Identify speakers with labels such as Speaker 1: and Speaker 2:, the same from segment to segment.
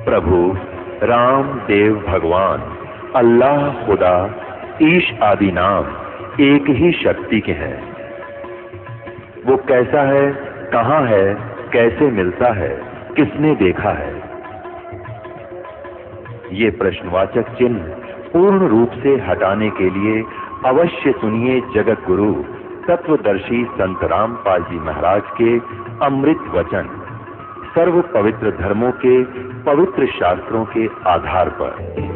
Speaker 1: प्रभु राम देव भगवान अल्लाह खुदा ईश आदि नाम एक ही शक्ति के हैं। वो कैसा है, कहाँ है, कैसे मिलता है, किसने देखा है? ये प्रश्नवाचक चिन्ह पूर्ण रूप से हटाने के लिए अवश्य सुनिए जगत गुरु तत्वदर्शी संत रामपाल जी महाराज के अमृत वचन, सर्व पवित्र धर्मों के पवित्र शास्त्रों के आधार पर।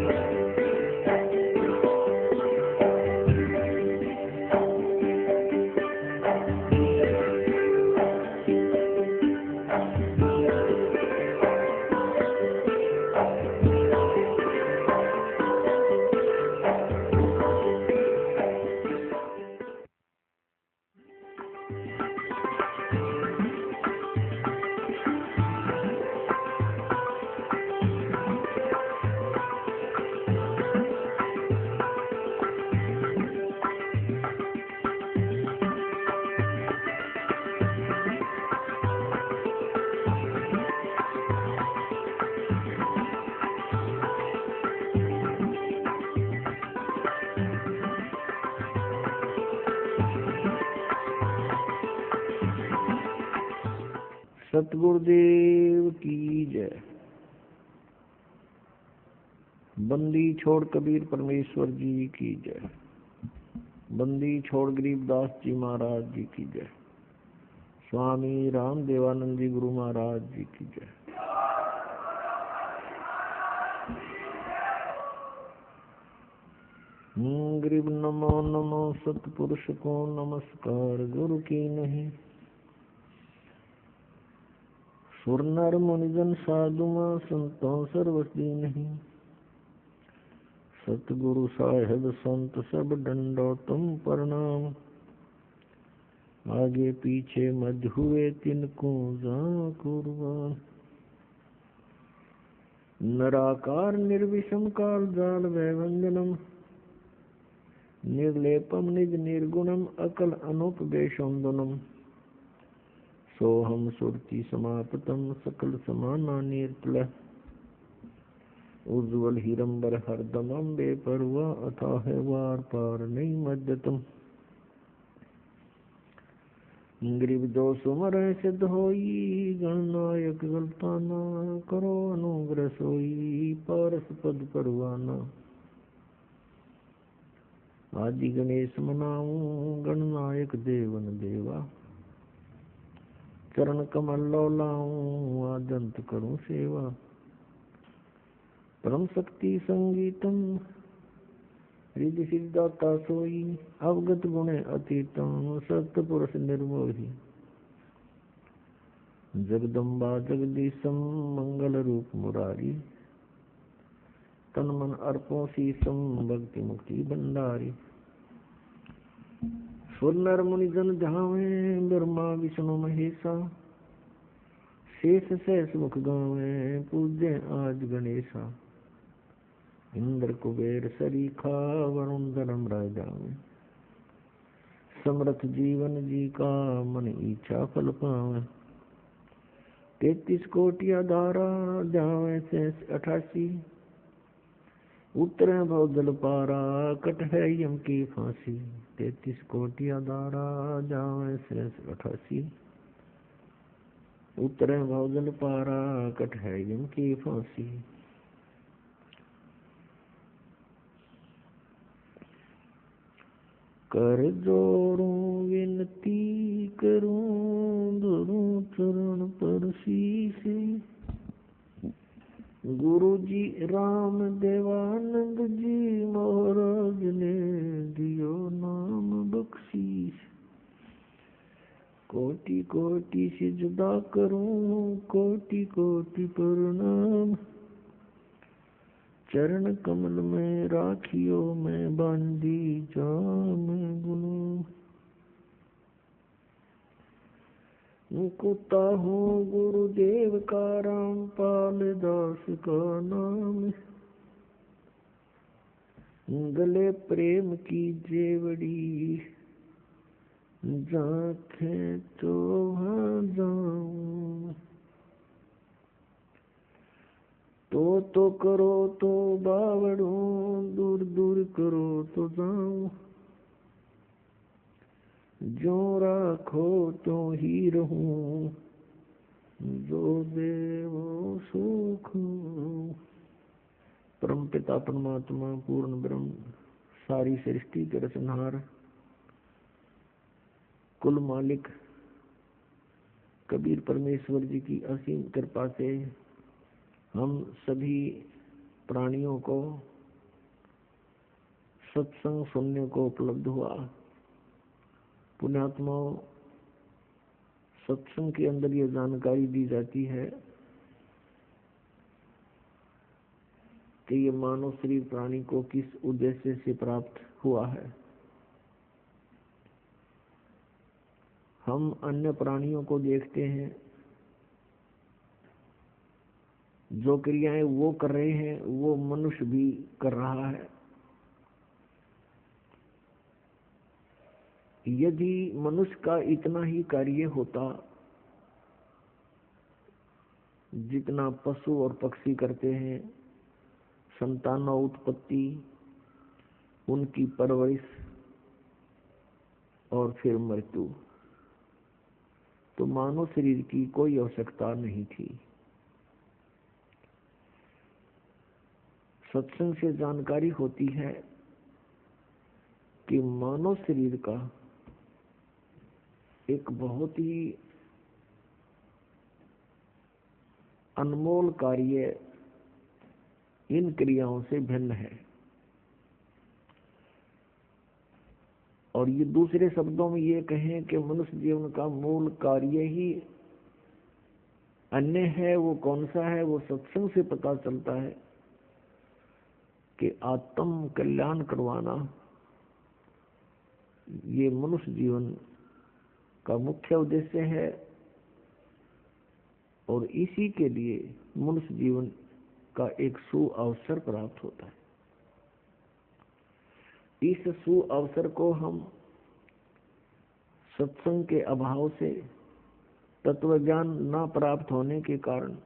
Speaker 2: सतगुरुदेव की जय। बंदी छोड़ कबीर परमेश्वर जी की जय। बंदी छोड़ गरीबदास जी महाराज जी की जय। स्वामी राम देवानंद जी गुरु महाराज जी की जय। गरीब नमो नमो सतपुरुष को नमस्कार, गुरु की नहीं सुर नर मुनिजन साधुमा संतों सर्वस्वी नहीं। सतगुरु साहेब संत सब डंडो तुम प्रणाम। आगे पीछे मध्य हुए तिनको जा कुर्बान। नराकार निर्विषम काल जाल वैवंजनम। निर्लेपम निज निर्गुणम अकल अनुपवेशोन्दनम। सोहम सुरति समापतम सकल समाना निर्तल। उज्ज्वल हिरंबर हरदमम बेपरवा अथाह वार पार नहीं मध्यतम। गरीब जो सुमर सिद्ध होई गणनायक गलताना। करो अनुग्रह सोई पारस पद परवाना। आदि गणेश मनाऊं गणनायक देवन देवा। चरण कमल लाऊं आदंत करूं सेवा। परम शक्ति संगीतम रिद्धि सिद्धाता सोई। अवगत गुणे अतीतम सत्पुरुष निर्मोही। जगदम्बा जगदीशम मंगल रूप मुरारी। तन मन अर्पों शीसम भक्ति मुक्ति भंडारी। सुर नर मुनि जन धावे ब्रह्मा विष्णु महेशा। शेष सहस मुख गावे पूज्य आज गणेशा। इंद्र कुबेर सरीखा वरुण धर्म राजावे। समर्थ जीवन जी का मन इच्छा फल पावे। 33 कोटि धारा जावे शेष 88। उतरे भवजल पारा कट है यम की फांसी। 33 कोटि धारा जावे शेष 88। उतरे भवजल पारा कट है यम की फांसी। कर जोड़ूं विनती करूं धरूं चरण पर शीश। गुरु जी राम देवानंद जी महाराज ने दियो नाम बख्शीश। कोटि कोटि सिजदा करूं कोटि कोटि प्रणाम। चरण कमल में राखियो मैं बांधी जाम गुलाम। कुत्ता हूँ गुरुदेव का रामपाल दास का नाम। गले प्रेम की जेवड़ी जाके तो वहाँ जाऊं। तो करो तो बावड़ू, दूर दूर करो तो जाऊं, जो राखो तो ही रहूं, जो दे वो सुख। परम पिता परमात्मा पूर्ण ब्रह्म, सारी सृष्टि के रचनहार, कुल मालिक कबीर परमेश्वर जी की असीम कृपा से हम सभी प्राणियों को सत्संग सुनने को उपलब्ध हुआ। पुण्यात्माओं, सत्संग के अंदर ये जानकारी दी जाती है कि ये मानव शरीर प्राणी को किस उद्देश्य से प्राप्त हुआ है। हम अन्य प्राणियों को देखते हैं, जो क्रियाएं वो कर रहे हैं वो मनुष्य भी कर रहा है। यदि मनुष्य का इतना ही कार्य होता जितना पशु और पक्षी करते हैं, संतान उत्पत्ति, उनकी परवरिश और फिर मृत्यु, तो मानव शरीर की कोई आवश्यकता नहीं थी। सत्संग से जानकारी होती है कि मानव शरीर का एक बहुत ही अनमोल कार्य इन क्रियाओं से भिन्न है। और ये दूसरे शब्दों में ये कहें कि मनुष्य जीवन का मूल कार्य ही अन्य है। वो कौन सा है? वो सत्संग से पता चलता है कि आत्म कल्याण करवाना ये मनुष्य जीवन का मुख्य उद्देश्य है, और इसी के लिए मनुष्य जीवन का एक सुअवसर प्राप्त होता है। इस सुअवसर को हम सत्संग के अभाव से, तत्व ज्ञान न प्राप्त होने के कारण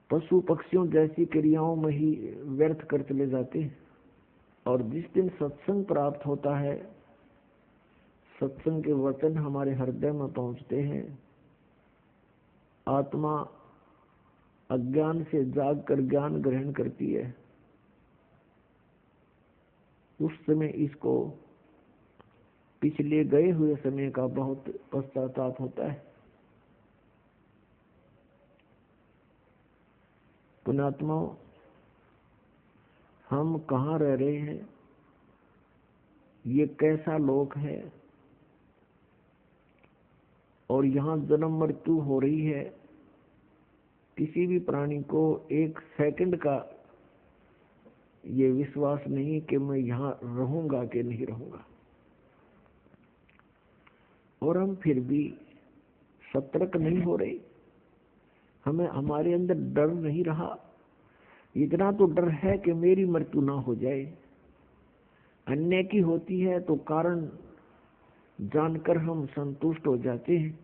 Speaker 2: पशु पक्षियों जैसी क्रियाओं में ही व्यर्थ कर चले जाते हैं। और जिस दिन सत्संग प्राप्त होता है, सत्संग के वचन हमारे हृदय में पहुंचते हैं, आत्मा अज्ञान से जाग कर ज्ञान ग्रहण करती है, उस समय इसको पिछले गए हुए समय का बहुत पश्चाताप होता है। पुण्यात्माओं, हम कहाँ रह रहे हैं, ये कैसा लोक है, और यहाँ जन्म मृत्यु हो रही है। किसी भी प्राणी को एक सेकंड का ये विश्वास नहीं कि मैं यहाँ रहूंगा कि नहीं रहूंगा, और हम फिर भी सतर्क नहीं हो रहे। हमें हमारे अंदर डर नहीं रहा। इतना तो डर है कि मेरी मृत्यु ना हो जाए। अन्य की होती है तो कारण जानकर हम संतुष्ट हो जाते हैं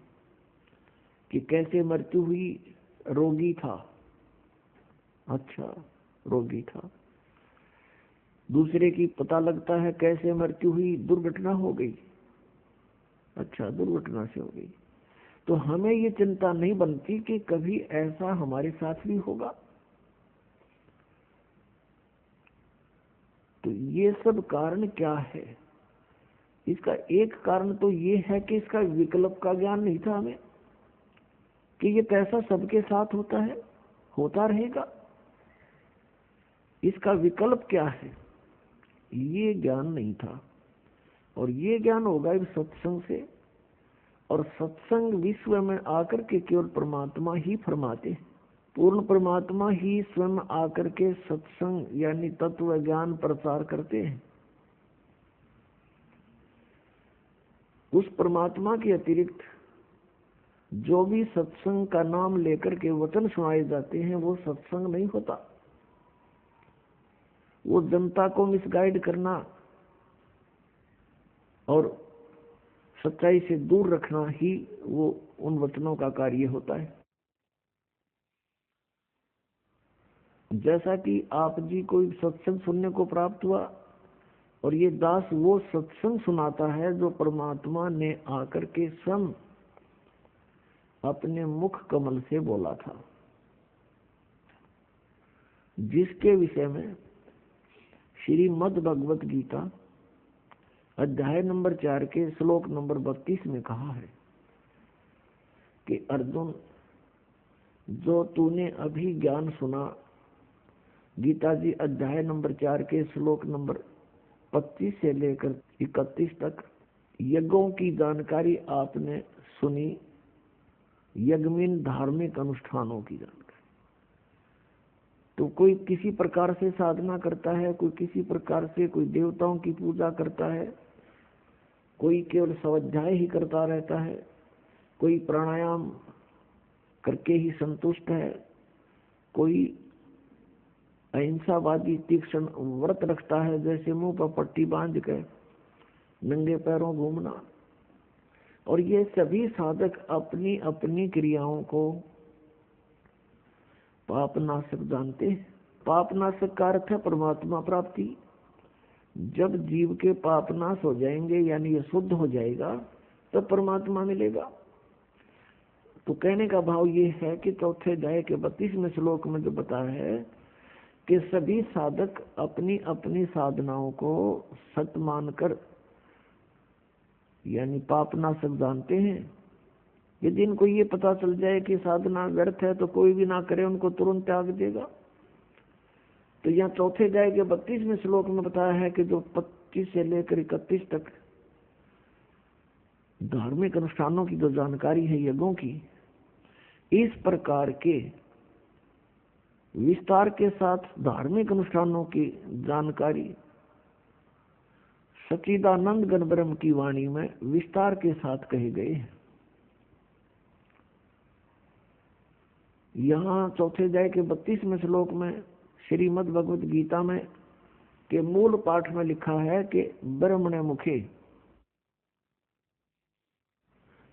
Speaker 2: कि कैसे मृत्यु हुई, रोगी था, अच्छा रोगी था। दूसरे की पता लगता है कैसे मृत्यु हुई, दुर्घटना हो गई, अच्छा दुर्घटना से हो गई। तो हमें ये चिंता नहीं बनती कि कभी ऐसा हमारे साथ भी होगा। तो ये सब कारण क्या है? इसका एक कारण तो ये है कि इसका विकल्प का ज्ञान नहीं था हमें, कि ये कैसा सबके साथ होता है, होता रहेगा। इसका विकल्प क्या है, ये ज्ञान नहीं था। और ये ज्ञान होगा इस सत्संग से। और सत्संग विश्व में आकर के केवल परमात्मा ही फरमाते हैं। पूर्ण परमात्मा ही स्वयं आकर के सत्संग यानी तत्व ज्ञान प्रचार करते हैं। उस परमात्मा के अतिरिक्त जो भी सत्संग का नाम लेकर के वचन सुनाए जाते हैं वो सत्संग नहीं होता। वो जनता को मिसगाइड करना और सच्चाई से दूर रखना ही वो उन वचनों का कार्य होता है। जैसा कि आप जी कोई सत्संग सुनने को प्राप्त हुआ, और ये दास वो सत्संग सुनाता है जो परमात्मा ने आकर के स्वयं अपने मुख कमल से बोला था, जिसके विषय में श्रीमद् भगवत गीता अध्याय नंबर 4 के श्लोक नंबर 32 में कहा है कि अर्जुन, जो तूने अभी ज्ञान सुना, गीता जी अध्याय नंबर 4 के श्लोक नंबर 25 से लेकर 31 तक यज्ञों की जानकारी आपने सुनी, यज्ञमीन धार्मिक अनुष्ठानों की जानकारी। तो कोई किसी प्रकार से साधना करता है, कोई किसी प्रकार से कोई देवताओं की पूजा करता है, कोई केवल स्वाध्याय ही करता रहता है, कोई प्राणायाम करके ही संतुष्ट है, कोई अहिंसावादी तीक्ष्ण व्रत रखता है, जैसे मुंह पर पट्टी बांध के नंगे पैरों घूमना। और ये सभी साधक अपनी अपनी क्रियाओं को पापनाशक जानते हैं। पापनाशक का अर्थ है परमात्मा प्राप्ति। जब जीव के पापनाश हो जाएंगे, यानी ये शुद्ध हो जाएगा, तब तो परमात्मा मिलेगा। तो कहने का भाव ये है कि चौथे अध्याय के 32वें श्लोक में जो बताया है कि सभी साधक अपनी अपनी साधनाओं को सत्य मानकर यानी पापनाशक जानते हैं। यदि इनको ये पता चल जाए कि साधना व्यर्थ है तो कोई भी ना करे, उनको तुरंत त्याग देगा। तो यहाँ चौथे अध्याय के 32वें श्लोक में बताया है कि जो 25 से लेकर 31 तक धार्मिक अनुष्ठानों की जो जानकारी है, यज्ञों की, इस प्रकार के विस्तार के साथ धार्मिक अनुष्ठानों की जानकारी सच्चिदानंद घन ब्रह्म की वाणी में विस्तार के साथ कहे गए हैं। यहाँ चौथे अध्याय के 32वें श्लोक में श्रीमद् भगवत गीता में के मूल पाठ में लिखा है कि ब्रह्मणे मुखे।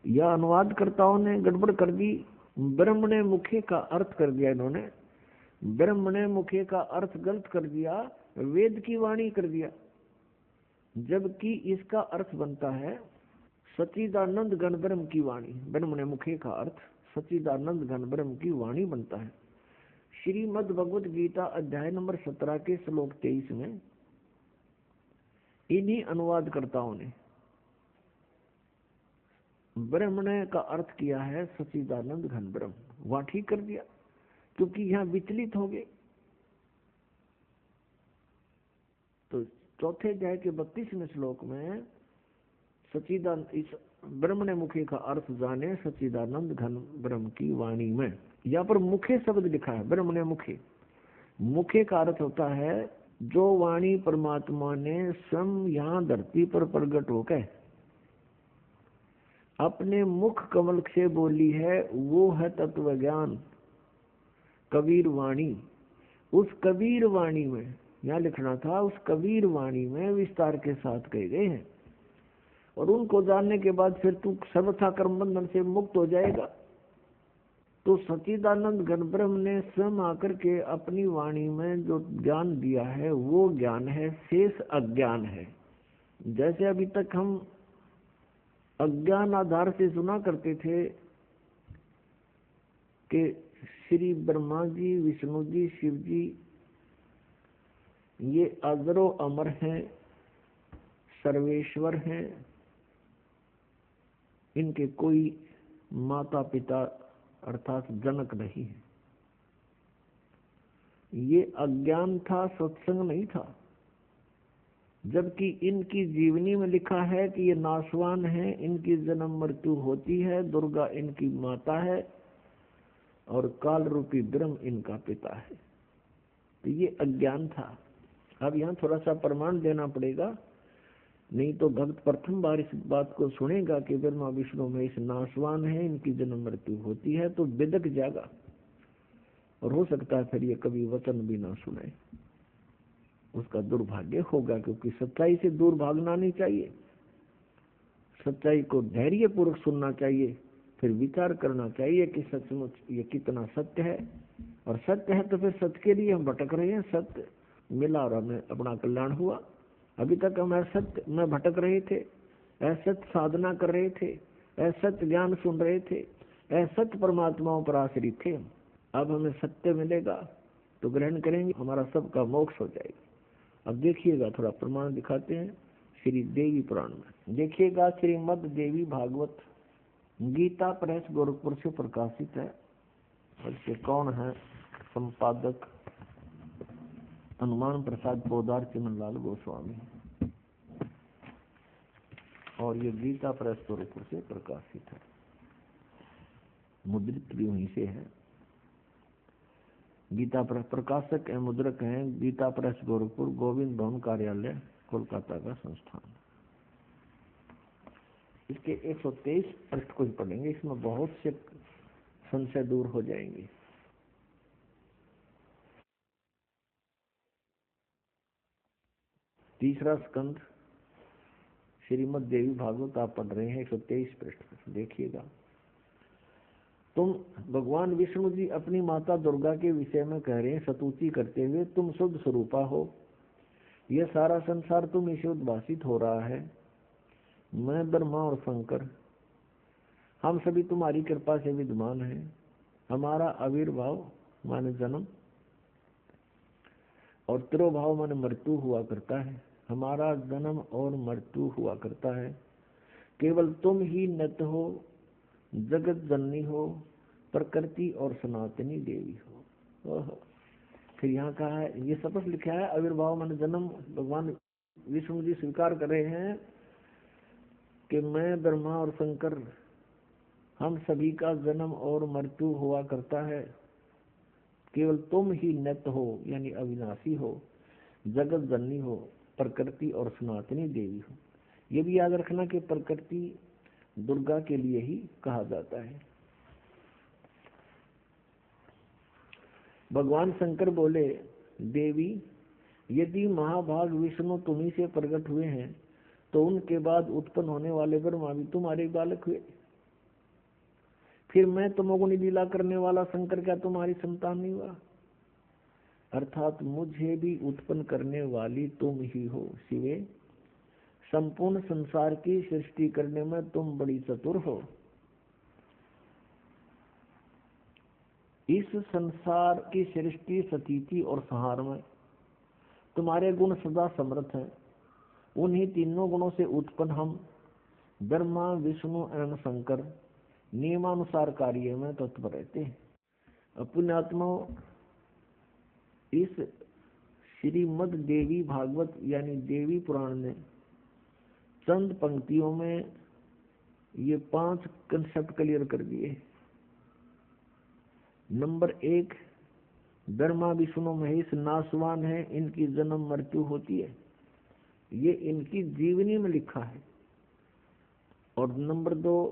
Speaker 2: यह अनुवादकर्ताओं ने गड़बड़ कर दी, ब्रह्मणे मुखे का अर्थ कर दिया इन्होंने। ब्रह्मणे मुखे का अर्थ गलत कर दिया, वेद की वाणी कर दिया, जबकि इसका अर्थ बनता है सच्चिदानंद घन ब्रह्म की वाणी। ब्रह्मणे मुखे का अर्थ सच्चिदानंद घन ब्रह्म की वाणी बनता है। श्रीमद् भगवत गीता अध्याय नंबर 17 के श्लोक 23 में इन्हीं अनुवादकर्ताओं ने ब्रह्मणे का अर्थ किया है सच्चिदानंद घन ब्रह्म। वहां ठीक कर दिया, क्योंकि यहाँ विचलित हो गए। तो चौथे अध्याय के 32वें श्लोक में सच्चिदानंद, इस ब्रह्मणे मुखे का अर्थ जाने सच्चिदानंद घन ब्रह्म की वाणी में। यहाँ पर मुखे शब्द लिखा है, ब्रह्मणे मुखे। मुखे का अर्थ होता है जो वाणी परमात्मा ने स्वयं यहाँ धरती पर प्रकट होकर अपने मुख कमल से बोली है, वो है तत्व ज्ञान कबीर वाणी। उस कबीर वाणी में, यहाँ लिखना था, उस कबीर वाणी में विस्तार के साथ कहे गए हैं। और उनको जानने के बाद फिर तू सर्वथा कर्म बंधन से मुक्त हो जाएगा। तो सच्चिदानंद घन ब्रह्म ने स्वयं आकर के अपनी वाणी में जो ज्ञान दिया है, वो ज्ञान है, शेष अज्ञान है। जैसे अभी तक हम अज्ञान आधार से सुना करते थे कि श्री ब्रह्मा जी, विष्णु जी, शिव जी ये अजरो अमर हैं, सर्वेश्वर हैं, इनके कोई माता पिता अर्थात जनक नहीं है। ये अज्ञान था, सत्संग नहीं था। जबकि इनकी जीवनी में लिखा है कि ये नाशवान है, इनकी जन्म मृत्यु होती है, दुर्गा इनकी माता है और काल रूपी ब्रह्म इनका पिता है। तो ये अज्ञान था। अब यहाँ थोड़ा सा प्रमाण देना पड़ेगा, नहीं तो भक्त प्रथम बार इस बात को सुनेगा कि ब्रह्मा विष्णु में इस नाशवान है, इनकी जन्म मृत्यु होती है, तो बिदक जाएगा और हो सकता है फिर ये कभी वचन भी ना सुने। उसका दुर्भाग्य होगा, क्योंकि सच्चाई से दूर भागना नहीं चाहिए। सच्चाई को धैर्य पूर्वक सुनना चाहिए, फिर विचार करना चाहिए कि सचमुच ये कितना सत्य है और सत्य है तो फिर सत्य के लिए हम भटक रहे हैं। सत्य मिला और हमें अपना कल्याण हुआ। अभी तक हम असत्य में भटक रहे थे, असत्य साधना कर रहे थे, असत्य ज्ञान सुन रहे थे, असत्य परमात्माओं पर आश्रित थे। अब हमें सत्य मिलेगा तो ग्रहण करेंगे, हमारा सबका मोक्ष हो जाएगा। अब देखिएगा, थोड़ा प्रमाण दिखाते हैं श्री देवी पुराण में। देखिएगा, श्रीमद देवी भागवत गीता प्रेस गोरखपुर से प्रकाशित है। इसके कौन है संपादक? हनुमान प्रसाद पोदार चिमनलाल गोस्वामी। और ये गीता प्रेस गोरखपुर से प्रकाशित है, मुद्रित भी वहीं से है। गीता प्रेस प्रकाशक एवं मुद्रक हैं गीता प्रेस गोरखपुर, गोविंद भवन कार्यालय, कोलकाता का संस्थान। इसके 123 पृष्ठ को ही पढ़ेंगे, इसमें बहुत से संशय दूर हो जाएंगे। तीसरा स्कंद श्रीमद देवी भागवत आप पढ़ रहे हैं, 123 पृष्ठ देखिएगा। तुम भगवान विष्णु जी अपनी माता दुर्गा के विषय में कह रहे हैं स्तुति करते हुए, तुम शुद्ध स्वरूपा हो, यह सारा संसार तुम इसे उद्भासित हो रहा है। मैं ब्रह्मा और शंकर हम सभी तुम्हारी कृपा से विद्यमान हैं। हमारा आविर्भाव माने जन्म और तिरोभाव माने मृत्यु हुआ करता है। हमारा जन्म और मृत्यु हुआ करता है। केवल तुम ही नित्य हो, जगत जननी हो, प्रकृति और सनातनी देवी हो। फिर यहाँ कहा है, ये शपथ लिखा है आविर्भाव माने जन्म। भगवान विष्णु जी स्वीकार कर रहे हैं कि मैं ब्रह्मा और शंकर हम सभी का जन्म और मृत्यु हुआ करता है। केवल तुम ही नित्य हो यानी अविनाशी हो, जगत जननी हो, प्रकृति और सनातनी देवी हो। ये भी याद रखना कि प्रकृति दुर्गा के लिए ही कहा जाता है। भगवान शंकर बोले, देवी यदि महाभाग विष्णु तुम्ही से प्रकट हुए हैं तो उनके बाद उत्पन्न होने वाले ब्रह्मा भी तुम्हारे बालक हुए। फिर मैं तमोगुणी लीला करने वाला शंकर क्या तुम्हारी संतान नहीं हुआ? अर्थात मुझे भी उत्पन्न करने वाली तुम ही हो शिवे। संपूर्ण संसार की सृष्टि करने में तुम बड़ी चतुर हो। इस संसार की सृष्टि, स्थिति और संहार में तुम्हारे गुण सदा समर्थ हैं। उन्हीं तीनों गुणों से उत्पन्न हम ब्रह्मा, विष्णु एवं शंकर नियमानुसार कार्य में तत्पर रहते हैं। पुण्यात्माओं, इस श्रीमद देवी भागवत यानी देवी पुराण ने चंद पंक्तियों में ये 5 कंसेप्ट क्लियर कर दिए। नंबर 1, ब्रह्मा विष्णु महेश नाशवान है, इनकी जन्म मृत्यु होती है, ये इनकी जीवनी में लिखा है। और नंबर 2,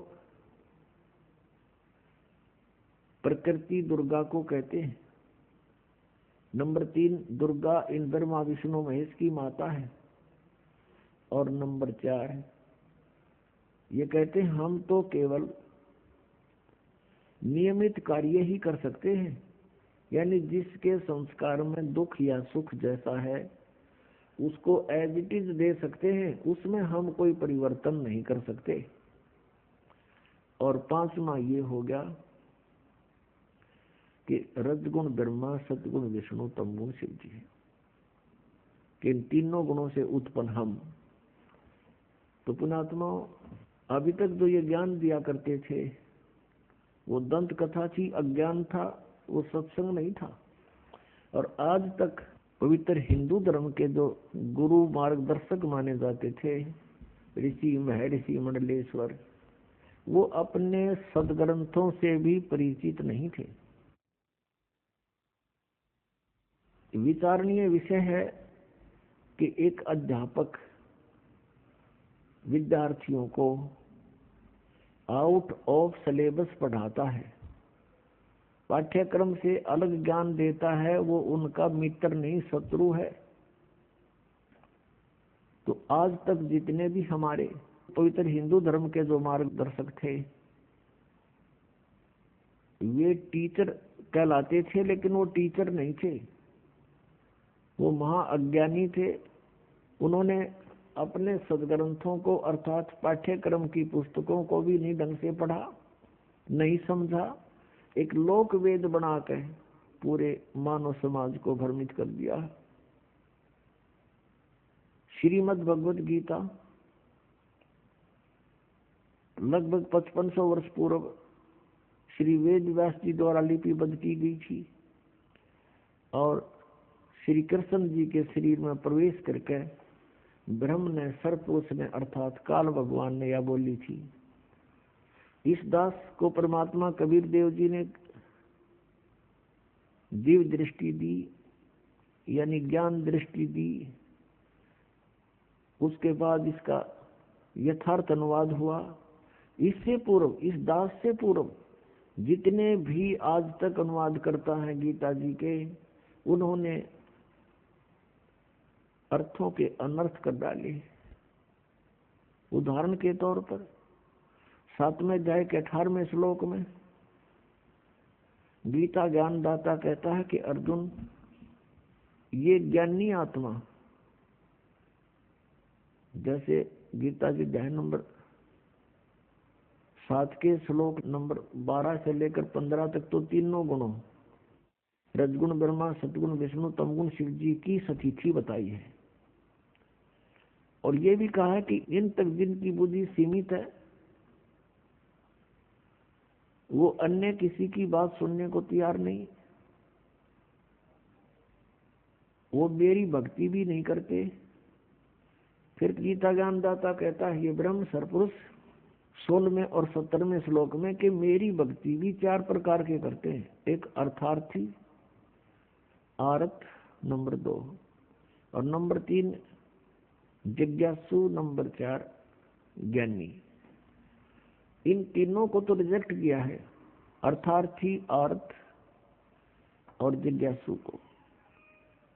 Speaker 2: प्रकृति दुर्गा को कहते हैं। नंबर 3, दुर्गा इन ब्रह्मा विष्णु महेश की माता है। और नंबर 4, ये कहते हैं हम तो केवल नियमित कार्य ही कर सकते हैं, यानी जिसके संस्कार में दुख या सुख जैसा है उसको एज इट इज दे सकते हैं, उसमें हम कोई परिवर्तन नहीं कर सकते। और 5वां ये हो गया कि रजगुण ब्रह्मा, सतगुण विष्णु, तमगुण शिव जी है, कि इन तीनों गुणों से उत्पन्न हम। तो पुण्यात्माओं, अभी तक जो ये ज्ञान दिया करते थे वो दंत कथा थी, अज्ञान था, वो सत्संग नहीं था। और आज तक पवित्र हिंदू धर्म के जो गुरु मार्गदर्शक माने जाते थे, ऋषि महर्षि मंडलेश्वर, वो अपने सदग्रंथों से भी परिचित नहीं थे। विचारणीय विषय है कि एक अध्यापक विद्यार्थियों को आउट ऑफ सिलेबस पढ़ाता है, पाठ्यक्रम से अलग ज्ञान देता है, वो उनका मित्र नहीं शत्रु है। तो आज तक जितने भी हमारे पवित्र हिंदू धर्म के जो मार्गदर्शक थे, वे टीचर कहलाते थे, लेकिन वो टीचर नहीं थे, वो महा अज्ञानी थे। उन्होंने अपने सदग्रंथों को अर्थात पाठ्यक्रम की पुस्तकों को भी नहीं ढंग से पढ़ा, नहीं समझा, एक लोक वेद बनाकर पूरे मानव समाज को भ्रमित कर दिया। श्रीमद् भगवद गीता लगभग 5500 वर्ष पूर्व श्री वेद व्यास जी द्वारा लिपिबद्ध की गई थी और श्री कृष्ण जी के शरीर में प्रवेश करके ब्रह्म ने, सर्वपुरुष ने अर्थात काल भगवान ने यह बोली थी। इस दास को परमात्मा कबीर देव जी ने दिव्य दृष्टि दी, यानी ज्ञान दृष्टि दी। उसके बाद इसका यथार्थ अनुवाद हुआ। इससे पूर्व, इस दास से पूर्व जितने भी आज तक अनुवाद करता है गीता जी के, उन्होंने अर्थों के अनर्थ कर डाले। उदाहरण के तौर पर 7वें अध्याय के 18वें श्लोक में गीता ज्ञानदाता कहता है कि अर्जुन, ये ज्ञानी आत्मा, जैसे गीता जी अध्याय नंबर 7 के श्लोक नंबर 12 से लेकर 15 तक तो तीनों गुणों, रजगुण ब्रह्मा, सतगुण विष्णु, तमगुण शिव जी की सतिथि बताई है। और ये भी कहा है कि इन तक जिनकी बुद्धि सीमित है, वो अन्य किसी की बात सुनने को तैयार नहीं, वो मेरी भक्ति भी नहीं करते। फिर गीता ज्ञानदाता कहता है ये ब्रह्म सर्वपुरुष 16वें और 17वें श्लोक में कि मेरी भक्ति भी 4 प्रकार के करते हैं। एक अर्थार्थी, आरत नंबर 2, और नंबर 3 जिज्ञासु, नंबर 4 ज्ञानी। इन तीनों को तो रिजेक्ट किया है, अर्थार्थी, आर्थ और जिज्ञासु को।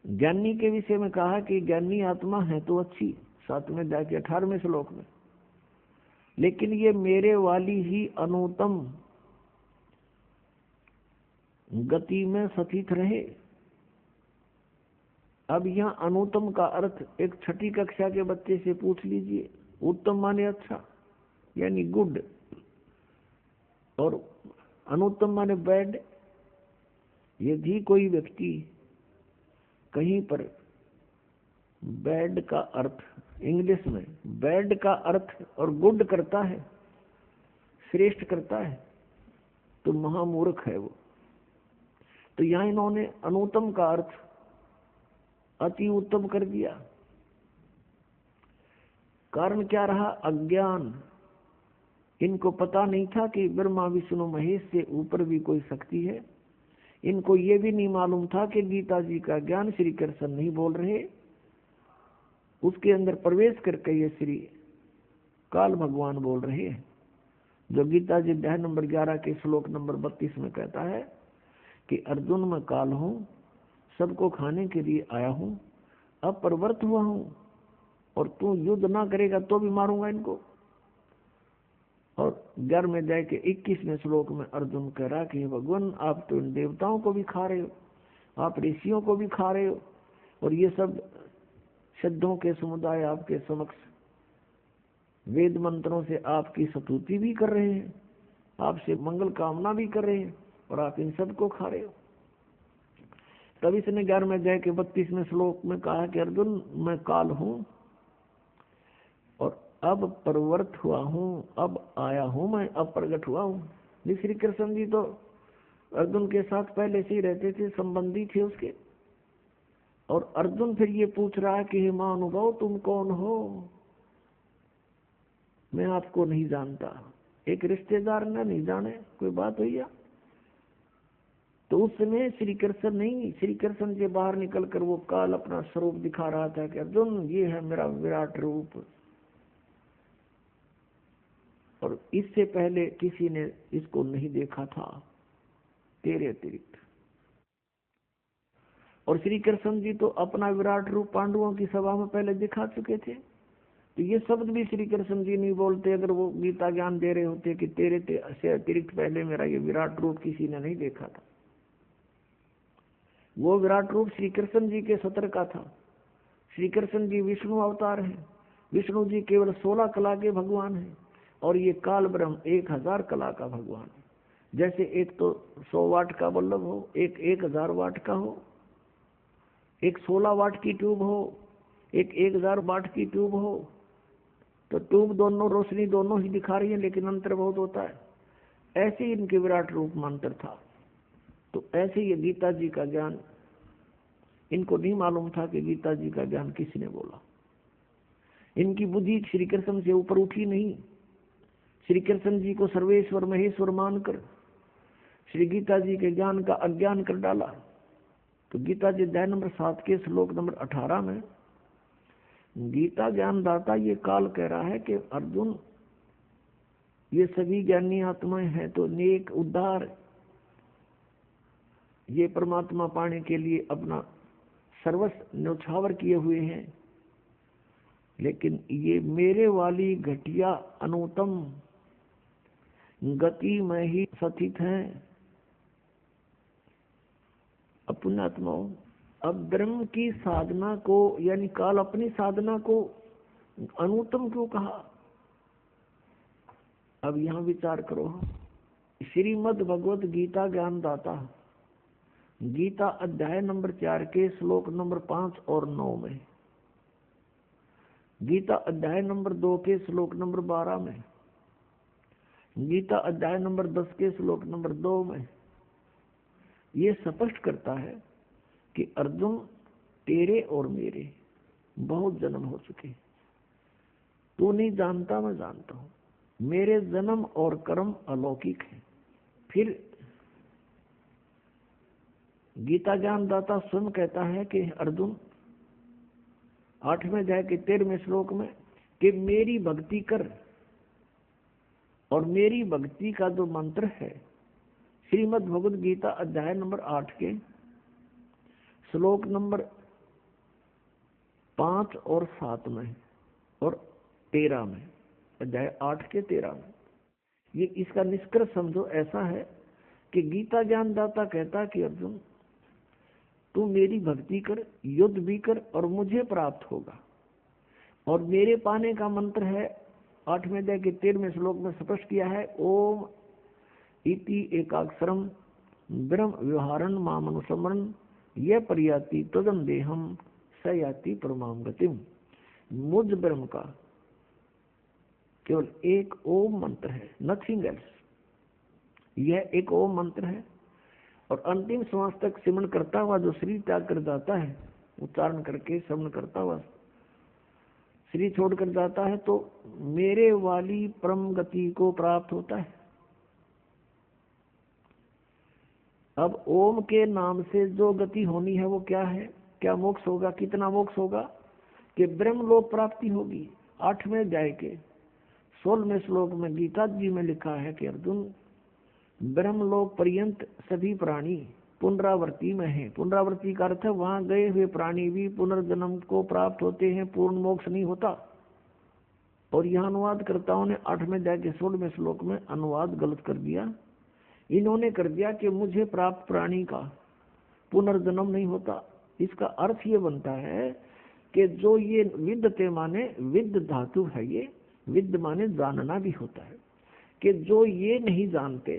Speaker 2: ज्ञानी के विषय में कहा कि ज्ञानी आत्मा है तो अच्छी, 7वें अध्याय के 18वें श्लोक में, लेकिन ये मेरे वाली ही अनुत्तम गति में स्थित रहे। अब यहाँ अनुत्तम का अर्थ एक 6ठी कक्षा के बच्चे से पूछ लीजिए। उत्तम माने अच्छा, यानी गुड, और अनुत्तम माने बैड। यदि कोई व्यक्ति कहीं पर बैड का अर्थ, इंग्लिश में बैड का अर्थ और गुड करता है, श्रेष्ठ करता है, तो महामूर्ख है वो। तो यहाँ इन्होंने अनुत्तम का अर्थ अति उत्तम कर दिया। कारण क्या रहा? अज्ञान। इनको पता नहीं था कि ब्रह्मा विष्णु महेश से ऊपर भी कोई शक्ति है। इनको ये भी नहीं मालूम था कि गीता जी का ज्ञान श्री कृष्ण नहीं बोल रहे, उसके अंदर प्रवेश करके ये श्री काल भगवान बोल रहे हैं। जो गीता जी अध्याय नंबर 11 के श्लोक नंबर 32 में कहता है कि अर्जुन मैं काल हूँ, सबको खाने के लिए आया हूँ, अब प्रवृत्त हुआ हूँ, और तू युद्ध ना करेगा तो भी मारूंगा इनको। और 11वें अध्याय के 21वें श्लोक में अर्जुन कह रहा कि भगवान आप तो इन देवताओं को भी खा रहे हो, आप ऋषियों को भी खा रहे हो, और ये सब सिद्धों के समुदाय आपके समक्ष वेद मंत्रों से आपकी स्तुति भी कर रहे हैं, आपसे मंगल कामना भी कर रहे हैं, और आप इन सब को खा रहे हो। तब इसने 11वें अध्याय के 32वें श्लोक में कहा कि अर्जुन मैं काल हूँ और अब प्रवृत्त हुआ हूँ, अब आया हूँ मैं, अब प्रकट हुआ हूँ। श्री कृष्ण जी तो अर्जुन के साथ पहले से ही रहते थे, संबंधी थे उसके। और अर्जुन फिर ये पूछ रहा है कि हे महानुभाव तुम कौन हो? मैं आपको नहीं जानता। एक रिश्तेदार ने नहीं जाने, कोई बात हुई है? तो उस समय श्री कृष्ण नहीं, श्री कृष्ण से बाहर निकलकर वो काल अपना स्वरूप दिखा रहा था कि अर्जुन ये है मेरा विराट रूप। और इससे पहले किसी ने इसको नहीं देखा था तेरे अतिरिक्त। और श्री कृष्ण जी तो अपना विराट रूप पांडवों की सभा में पहले दिखा चुके थे। तो ये शब्द भी श्री कृष्ण जी नहीं बोलते अगर वो गीता ज्ञान दे रहे होते कि तेरे से अतिरिक्त पहले मेरा ये विराट रूप किसी ने नहीं देखा था। वो विराट रूप श्री कृष्ण जी के सत्र का था। श्री कृष्ण जी विष्णु अवतार हैं। विष्णु जी केवल 16 कला के भगवान हैं और ये काल ब्रह्म 1000 कला का भगवान है। जैसे एक तो 100 वाट का बल्ब हो, एक 1000 वाट का हो, एक 16 वाट की ट्यूब हो, एक 1000 वाट की ट्यूब हो, तो ट्यूब दोनों रोशनी दोनों ही दिखा रही है लेकिन अंतर बहुत होता है। ऐसे ही इनके विराट रूप में अंतर था। तो ऐसे ये गीता जी का ज्ञान इनको नहीं मालूम था कि गीता जी का ज्ञान किसने बोला। इनकी बुद्धि श्री कृष्ण से ऊपर उठी नहीं। श्री कृष्ण जी को सर्वेश्वर महेश्वर मानकर श्री गीता जी के ज्ञान का अज्ञान कर डाला। तो गीता जी अध्याय नंबर 7 के श्लोक नंबर 18 में गीता ज्ञानदाता ये काल कह रहा है कि अर्जुन, ये सभी ज्ञानी आत्माएं हैं तो नेक उद्धार ये परमात्मा पाने के लिए अपना सर्वस्व न्यौछावर किए हुए हैं, लेकिन ये मेरे वाली घटिया अनुत्तम गति में ही स्थित हैं। अपने आत्माओं, अब ब्रह्म की साधना को यानी काल अपनी साधना को अनुत्तम क्यों कहा? अब यहां विचार करो। श्रीमद् भगवत गीता ज्ञानदाता गीता अध्याय नंबर 4 के श्लोक नंबर 5 और 9 में, गीता अध्याय नंबर 2 के श्लोक नंबर 12 में, गीता अध्याय नंबर 10 के श्लोक नंबर 2 में ये स्पष्ट करता है कि अर्जुन, तेरे और मेरे बहुत जन्म हो चुके। तू नहीं जानता, मैं जानता हूं। मेरे जन्म और कर्म अलौकिक है। फिर गीता ज्ञानदाता स्वयं कहता है कि अर्जुन 8वें अध्याय के 13वें श्लोक में कि मेरी भक्ति कर, और मेरी भक्ति का जो मंत्र है श्रीमद् भगवद गीता अध्याय नंबर 8 के श्लोक नंबर 5 और 7 में और 13 में, अध्याय 8 के 13 में, ये इसका निष्कर्ष समझो ऐसा है कि गीता ज्ञानदाता कहता कि अर्जुन, तू मेरी भक्ति कर, युद्ध भी कर और मुझे प्राप्त होगा। और मेरे पाने का मंत्र है 8वें अध्याय के 13वें श्लोक में स्पष्ट किया है, ओम इति एकाक्षरम ब्रह्म व्यवहारन मामनुसमरण यह परियाति तदम देहम सयाति परमाम गतिम। मुझ ब्रह्म का केवल एक ओम मंत्र है, नथिंग एल्स। यह एक ओम मंत्र है और अंतिम श्वास तक सिमरण करता हुआ जो शरीर त्याग कर जाता है, उच्चारण करके श्रवण करता हुआ शरीर छोड़ कर जाता है, तो मेरे वाली परम गति को प्राप्त होता है। अब ओम के नाम से जो गति होनी है वो क्या है? क्या मोक्ष होगा? कितना मोक्ष होगा? कि ब्रह्मलोक प्राप्ति होगी। 8वें अध्याय के 16वें श्लोक में गीता जी में लिखा है कि अर्जुन, ब्रह्मलोक पर्यंत सभी प्राणी पुनरावृत्ति में है। पुनरावृत्ति का अर्थ है वहां गए हुए प्राणी भी पुनर्जन्म को प्राप्त होते हैं, पूर्ण मोक्ष नहीं होता। और यह अनुवादकर्ताओं ने 8वें अध्याय के 16वें श्लोक में अनुवाद गलत कर दिया। इन्होंने कर दिया कि मुझे प्राप्त प्राणी का पुनर्जन्म नहीं होता। इसका अर्थ ये बनता है कि जो ये विद्यते माने विद्य धातु है, ये विद्य माने जानना भी होता है, कि जो ये नहीं जानते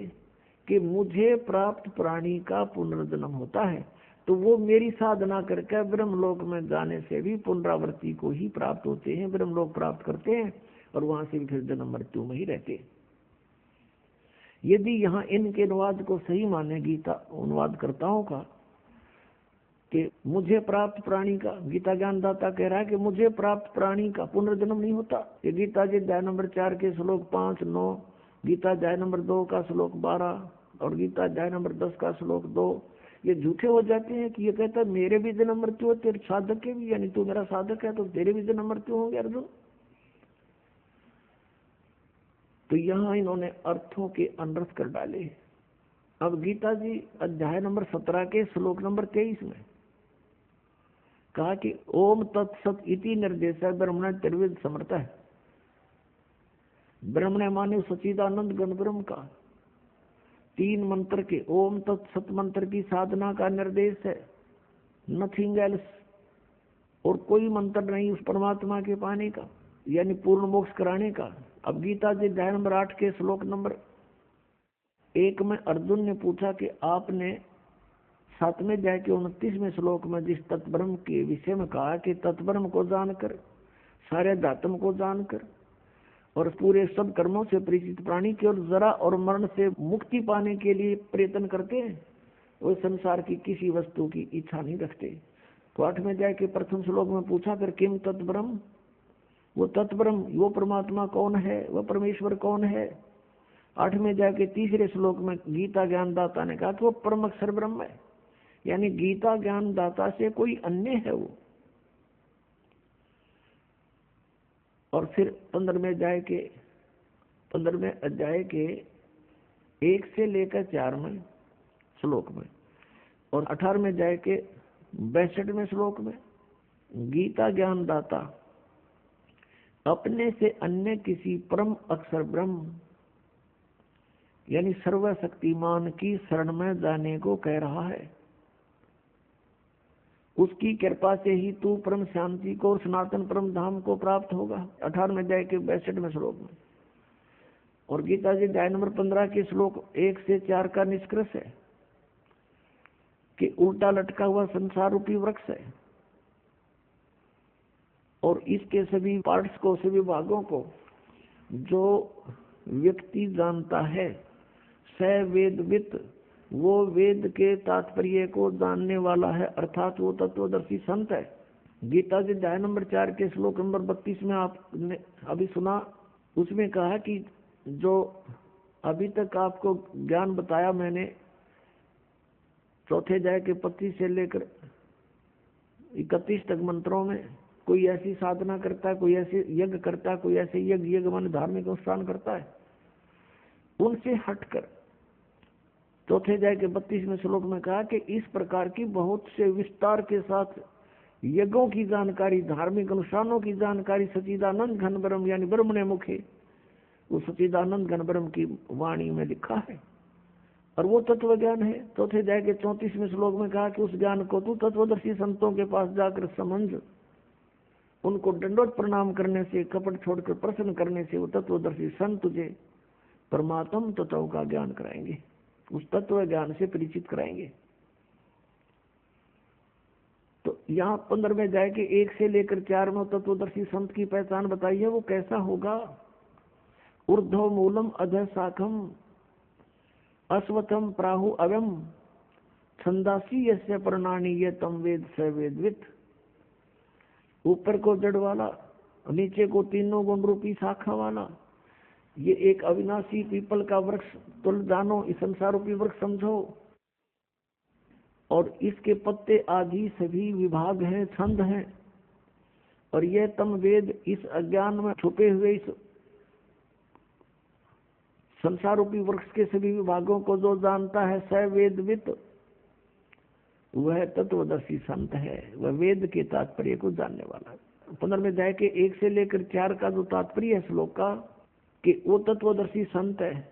Speaker 2: कि मुझे प्राप्त प्राणी का पुनर्जन्म होता है, तो वो मेरी साधना करके ब्रह्मलोक में जाने से भी पुनरावृत्ति को ही प्राप्त होते हैं, ब्रह्मलोक प्राप्त करते हैं और वहां से फिर जन्म मृत्यु में ही रहते हैं। यदि यहाँ इनके अनुवाद को सही माने गीता अनुवादकर्ताओं का कि मुझे प्राप्त प्राणी का, गीता ज्ञानदाता कह रहा है कि मुझे प्राप्त प्राणी का पुनर्जन्म नहीं होता। ये गीता जी अध्याय नंबर 4 के श्लोक 5, 9, गीता अध्याय नंबर 2 का श्लोक 12 और गीता अध्याय नंबर 10 का श्लोक 2 ये झूठे हो जाते हैं कि ये कहता है मेरे भी जन्म मृत्यु हो, तेरे साधक के भी, यानी तू मेरा साधक है तो तेरे भी जन्म मृत्यु होंगे अर्जुन। तो यहाँ इन्होंने अर्थों के अनर्थ कर डाले। अब गीता जी अध्याय नंबर 17 के श्लोक नंबर 23 में कहा कि ओम तत्सत इति निर्देश है ब्रह्मण त्रिविध समर्थ है। ब्रह्मण माने सच्चिदानंद गण ब्रह्म का 3 मंत्र के ओम तत्सत मंत्र की साधना का निर्देश है। नथिंग एल्स, और कोई मंत्र नहीं उस परमात्मा के पाने का, यानी पूर्ण मोक्ष कराने का। अब गीता जी अध्याय नंबर 8 के श्लोक नंबर 1 में अर्जुन ने पूछा कि आपने 7वें अध्याय के 29वें श्लोक में जिस तत्ब्रह्म के विषय में कहा कि तत्ब्रह्म को जानकर, सारे धातम को जानकर और पूरे सब कर्मों से परिचित प्राणी केवल जरा और मरण से मुक्ति पाने के लिए प्रयत्न करते हैं, वो संसार की किसी वस्तु की इच्छा नहीं रखते। तो 8वें अध्याय के प्रथम श्लोक में पूछा कर किम तत्ब्रह्म, वो तत्ब्रह्म, वो परमात्मा कौन है, वह परमेश्वर कौन है। 8वें अध्याय के तीसरे श्लोक में गीता ज्ञानदाता ने कहा कि वो परम अक्षर ब्रह्म है, यानी गीता ज्ञानदाता से कोई अन्य है वो। और फिर 15वें अध्याय के 1 से लेकर 4वें श्लोक में और 18वें अध्याय के 62वें श्लोक में गीता ज्ञानदाता अपने से अन्य किसी परम अक्षर ब्रह्म यानी सर्वशक्तिमान की शरण में जाने को कह रहा है। उसकी कृपा से ही तू परम शांति को और सनातन परम धाम को प्राप्त होगा। 18वें अध्याय के 62वें श्लोक में। और गीता जी अध्याय नंबर 15 के श्लोक 1 से 4 का निष्कर्ष है कि उल्टा लटका हुआ संसार रूपी वृक्ष है और इसके सभी पार्ट्स को, सभी भागों को जो व्यक्ति जानता है, स वेदवित, वो वेद के तात्पर्य को जानने वाला है, अर्थात वो तत्वदर्शी संत है। गीता जी अध्याय नंबर 4 के श्लोक नंबर 32 में आपने अभी सुना, उसमें कहा कि जो अभी तक आपको ज्ञान बताया मैंने, चौथे अध्याय के 25 से लेकर 31 तक मंत्रों में, कोई ऐसी साधना करता है, कोई ऐसे यज्ञ करता है, कोई ऐसे यज्ञ मान धार्मिक अनुष्ठान करता है, उनसे हटकर चौथे अध्याय के 32वें श्लोक में कहा कि इस प्रकार की बहुत से विस्तार के साथ यज्ञों की जानकारी, धार्मिक अनुष्ठानों की जानकारी सच्चिदानंद घन ब्रह्म यानी ब्रह्म ने मुखे, वो सच्चिदानंद घन ब्रह्म की वाणी में लिखा है और वो तत्व ज्ञान है। चौथे अध्याय के 34वें श्लोक में कहा कि उस ज्ञान को तू तत्वदर्शी संतों के पास जाकर समझ, उनको दंडोत प्रणाम करने से, कपट छोड़कर प्रश्न करने से वो तत्वदर्शी संत तुझे परमात्म तत्व का ज्ञान कराएंगे, उस तत्व ज्ञान से परिचित कराएंगे। तो यहाँ 15वें अध्याय के 1 से लेकर 4 में तत्वदर्शी संत की पहचान बताई है। वो कैसा होगा? ऊर्ध्व मूलम अधः शाखम अश्वत्थम प्राहु अवम छंदासी यस्य प्रणानी ये तम वेद स वेदवित। ऊपर को जड़ वाला, नीचे को तीनों गुण रूपी शाखा वाला, ये एक अविनाशी पीपल का वृक्ष तुल जानो, इस संसार रूपी वृक्ष समझो, और इसके पत्ते आदि सभी विभाग हैं, छंद हैं, और यह तम वेद इस अज्ञान में छुपे हुए इस संसार रूपी वृक्ष के सभी विभागों को जो जानता है, स वेदवित, वह तत्वदर्शी संत है, वह वेद के तात्पर्य को जानने वाला है। 15वें अध्याय के 1 से लेकर 4 का जो तात्पर्य है श्लोक का, कि वो तत्वदर्शी संत है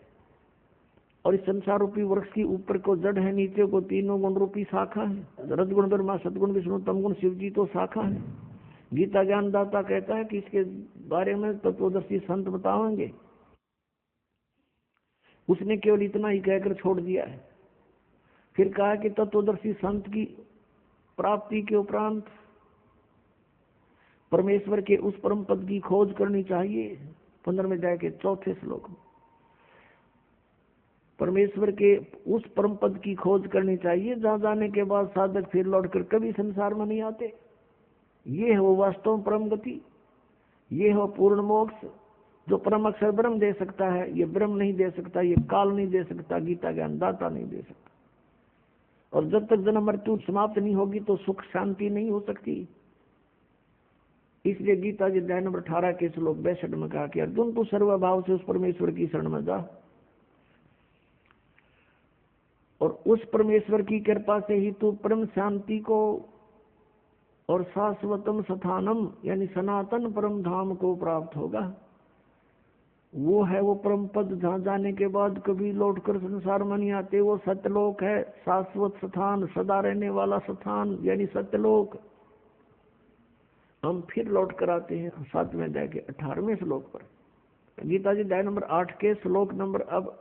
Speaker 2: और इस संसार रूपी वृक्ष की ऊपर को जड़ है, नीचे को तीनों गुण रूपी शाखा है। रजगुण ब्रह्मा, सदगुण विष्णु, तमगुण शिव जी तो शाखा है। गीता ज्ञानदाता कहता है कि इसके बारे में तत्वदर्शी संत बताएंगे। उसने केवल इतना ही कहकर छोड़ दिया है। फिर कहा कि तत्वदर्शी संत की प्राप्ति के उपरांत परमेश्वर के उस परम पद की खोज करनी चाहिए। 15वें अध्याय के 4थे श्लोक में परमेश्वर के उस परम पद की खोज करनी चाहिए जहां जाने के बाद साधक फिर लौटकर कभी संसार में नहीं आते। ये हो वास्तव परम गति, ये हो पूर्ण मोक्ष जो परम अक्षर ब्रह्म दे सकता है। ये ब्रह्म नहीं दे सकता, ये काल नहीं दे सकता, गीता ज्ञानदाता नहीं दे सकता। और जब तक जन्म मृत्यु समाप्त नहीं होगी तो सुख शांति नहीं हो सकती। इसलिए गीता जी अध्याय नंबर 18 के श्लोक 62 में कहा कि अर्जुन तू सर्वभाव से उस परमेश्वर की शरण में जा और उस परमेश्वर की कृपा से ही तू परम शांति को और शाश्वतम स्थानम यानी सनातन परम धाम को प्राप्त होगा। वो है वो परम पद, जहाँ जाने के बाद कभी लौटकर संसार में नहीं आते। वो सत्यलोक है, शाश्वत स्थान, सदा रहने वाला स्थान, यानी सत्यलोक। हम फिर लौट कर आते हैं 7वें अध्याय के 18वें श्लोक पर। गीता जी अध्याय नंबर 8 के श्लोक नंबर अब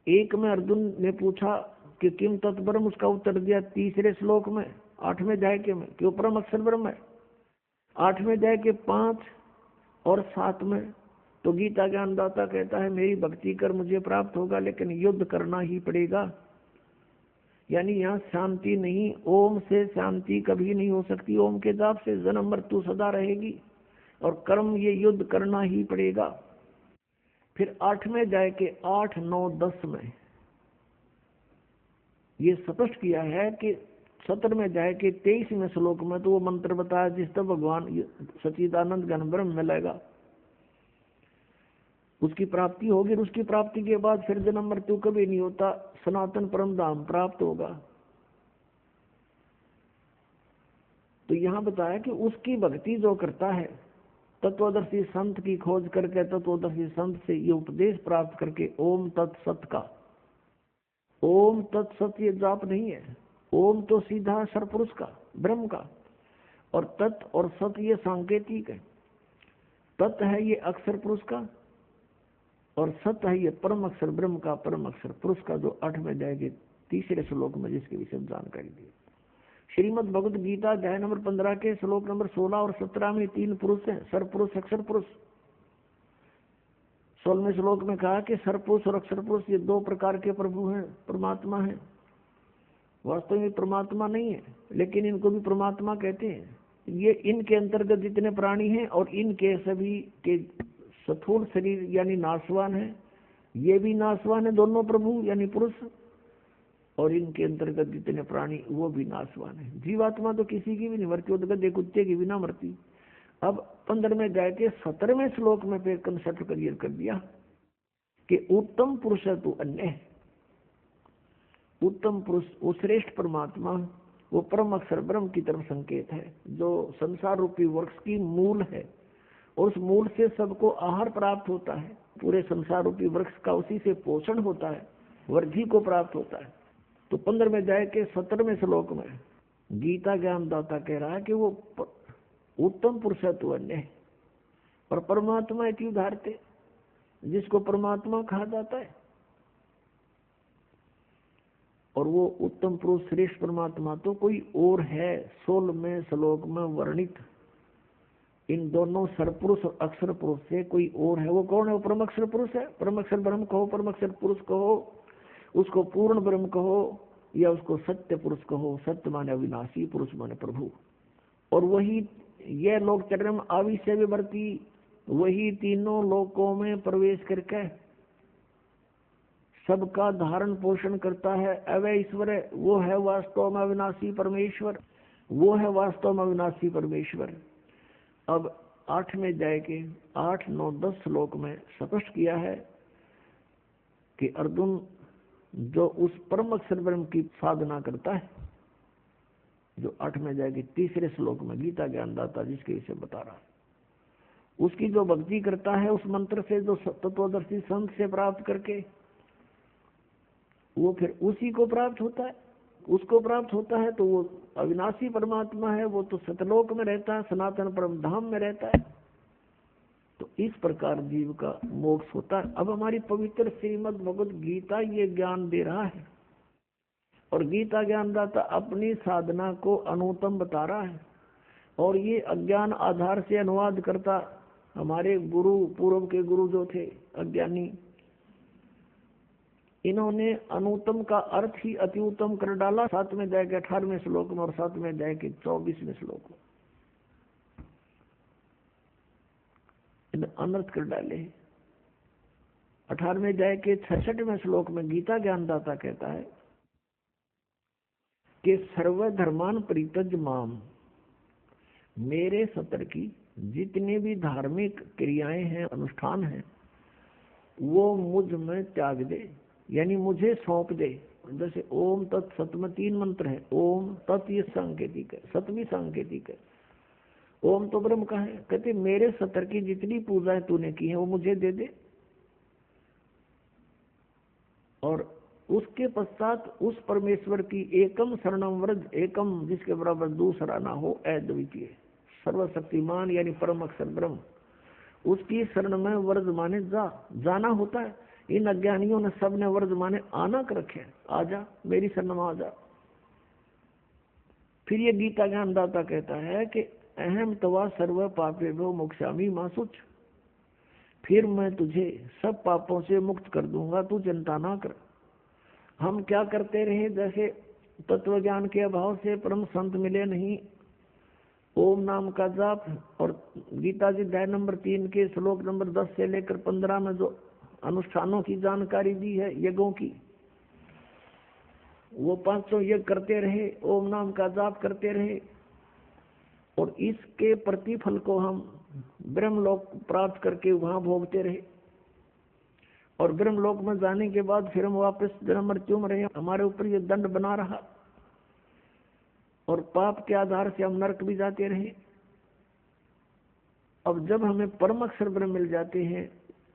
Speaker 2: 1 में अर्जुन ने पूछा कि किम तत्ब्रह्म, उसका उत्तर दिया 3रे श्लोक में 8वें अध्याय के में कि वो परम अक्षर ब्रह्म है। 8वें अध्याय के 5 और 7 में तो गीता ज्ञानदाता कहता है मेरी भक्ति कर मुझे प्राप्त होगा, लेकिन युद्ध करना ही पड़ेगा। यानी यहाँ शांति नहीं, ओम से शांति कभी नहीं हो सकती। ओम के जाप से जन्म मृत्यु सदा रहेगी, और कर्म ये युद्ध करना ही पड़ेगा। फिर 8वें अध्याय के 8, 9, 10 में ये स्पष्ट किया है कि 17वें अध्याय के 23वें श्लोक में तो वो मंत्र बताया जिस तरह भगवान सच्चिदानंद ज्ञान ब्रह्म मिलेगा, उसकी प्राप्ति होगी। और उसकी प्राप्ति के बाद फिर जन्म मृत्यु कभी नहीं होता, सनातन परम धाम प्राप्त होगा। तो यहाँ बताया कि उसकी भक्ति जो करता है, तत्वदर्शी संत की खोज करके, तत्वदर्शी संत से ये उपदेश प्राप्त करके, ओम तत्सत का, ओम तत्सत ये जाप नहीं है। ओम तो सीधा सरपुरुष का, ब्रह्म का, और तत् और सत ये सांकेतिक है। तत् है ये अक्षर पुरुष का, और सत है ये परम अक्षर ब्रह्म का, परम अक्षर पुरुष का, जो 8वें अध्याय के 3रे श्लोक में जिसके विषय में जानकारी दी। श्रीमद् भगवद गीता अध्याय नंबर 15 के श्लोक नंबर 16 और 17 में 3 पुरुष हैं, सरपुरुष अक्षर पुरुष। 16वें श्लोक में कहा कि सरपुरुष और अक्षर पुरुष ये 2 प्रकार के प्रभु हैं, परमात्मा हैं। वास्तव में परमात्मा नहीं है, लेकिन इनको भी परमात्मा कहते हैं। ये इनके अंतर्गत जितने प्राणी हैं और इनके सभी के स्थूल शरीर यानी नाशवान है, ये भी नाशवान है, दोनों प्रभु यानी पुरुष, और इनके अंतर्गत जितने प्राणी वो भी नाशवान है। जीवात्मा तो किसी की भी नहीं मरती, वो तो गधे कुत्ते की भी ना मरती। अब 15वें अध्याय के 17वें श्लोक में फिर कंसेप्ट क्लियर कर दिया कि उत्तम पुरुष है तू अन्य। उत्तम पुरुष वो श्रेष्ठ परमात्मा, वो परम अक्षर ब्रह्म की तरफ संकेत है, जो संसार रूपी वृक्ष की मूल है, और उस मूल से सबको आहार प्राप्त होता है। पूरे संसार रूपी वृक्ष का उसी से पोषण होता है, वृद्धि को प्राप्त होता है। तो 15वें अध्याय के 17वें श्लोक में गीता ज्ञानदाता कह रहा है कि वो उत्तम पुरुष है तो अन्य है, और परमात्मा इति उदाहरते, जिसको परमात्मा कहा जाता है। और वो उत्तम पुरुष श्रेष्ठ परमात्मा तो कोई और है। 16वें श्लोक में वर्णित इन दोनों सरपुरुष और अक्षर पुरुष से कोई और है। वो कौन है? वो परम अक्षर पुरुष है। परम अक्षर ब्रह्म कहो, परम अक्षर पुरुष कहो, उसको पूर्ण ब्रह्म कहो, या उसको सत्य पुरुष कहो। सत्य माने अविनाशी, पुरुष माने प्रभु। और वही ये लोक चरम आविष्य विवर्ती, वही तीनों लोकों में प्रवेश करके सबका धारण पोषण करता है। अवय ईश्वर है, वो है वास्तव में अविनाशी परमेश्वर, वो है वास्तव में अविनाशी परमेश्वर। अब 8वें अध्याय के 8, 9, 10 श्लोक में स्पष्ट किया है कि अर्जुन जो उस परम अक्षर ब्रह्म की साधना करता है, जो 8वें अध्याय के 3रे श्लोक में गीता ज्ञानदाता जिसके विषय बता रहा है, उसकी जो भक्ति करता है उस मंत्र से, जो तत्वदर्शी संत से प्राप्त करके, वो फिर उसी को प्राप्त होता है। उसको प्राप्त होता है तो वो अविनाशी परमात्मा है, वो तो सतलोक में रहता है, सनातन परम धाम में रहता है। तो इस प्रकार जीव का मोक्ष होता है। अब हमारी पवित्र श्रीमद् भगवद गीता ये ज्ञान दे रहा है, और गीता ज्ञानदाता अपनी साधना को अनुत्तम बता रहा है, और ये अज्ञान आधार से अनुवाद करता हमारे गुरु, पूर्व के गुरु जो थे अज्ञानी, इन्होंने अनुत्तम का अर्थ ही अति उत्तम कर डाला 7वें अध्याय के 18वें श्लोक में और 7वें अध्याय के 24वें श्लोक में अनर्थ कर डाले। 18वें अध्याय के 66वें श्लोक में गीता ज्ञानदाता कहता है कि सर्वधर्मान परित्यज माम, मेरे सतर की जितने भी धार्मिक क्रियाएं हैं, अनुष्ठान हैं, वो मुझ में त्याग दे, यानी मुझे सौंप दे। जैसे ओम तत् सत में 3 मंत्र है। ओम तत् ये सांकेतिक है, सत भी सांकेतिक है। ओम तो ब्रह्म का है। कहते मेरे सतर की जितनी पूजाएं तूने की है वो मुझे दे दे, और उसके पश्चात उस परमेश्वर की एकम शरणम व्रज, एकम जिसके बराबर दूसरा ना हो, अद्वितीय सर्वशक्तिमान यानी परम अक्षर ब्रह्म, उसकी शरण में व्रज माने जाना होता है। इन अज्ञानियों ने सबने व्रज माने आना कर रखे, आजा मेरी शरण में आजा। फिर ये गीता ज्ञानदाता कहता है कि अहम तवा सर्व पापे भो मोक्षामी मां सुच, फिर मैं तुझे सब पापों से मुक्त कर दूंगा, तू चिंता ना कर। हम क्या करते रहे, जैसे तत्व ज्ञान के अभाव से परम संत मिले नहीं, ओम नाम का जाप, और गीता जी अध्याय नंबर 3 के श्लोक नंबर 10 से लेकर 15 में जो अनुष्ठानों की जानकारी दी है यज्ञों की, वो 500 यज्ञ करते रहे, ओम नाम का जाप करते रहे, और इसके प्रतिफल को हम ब्रह्मलोक प्राप्त करके वहां भोगते रहे। और ब्रह्मलोक में जाने के बाद फिर हम वापस जन्म मृत्यु में रहे, हमारे ऊपर ये दंड बना रहा, और पाप के आधार से हम नरक भी जाते रहे। अब जब हमें परम अक्षर ब्रह्म मिल जाते हैं,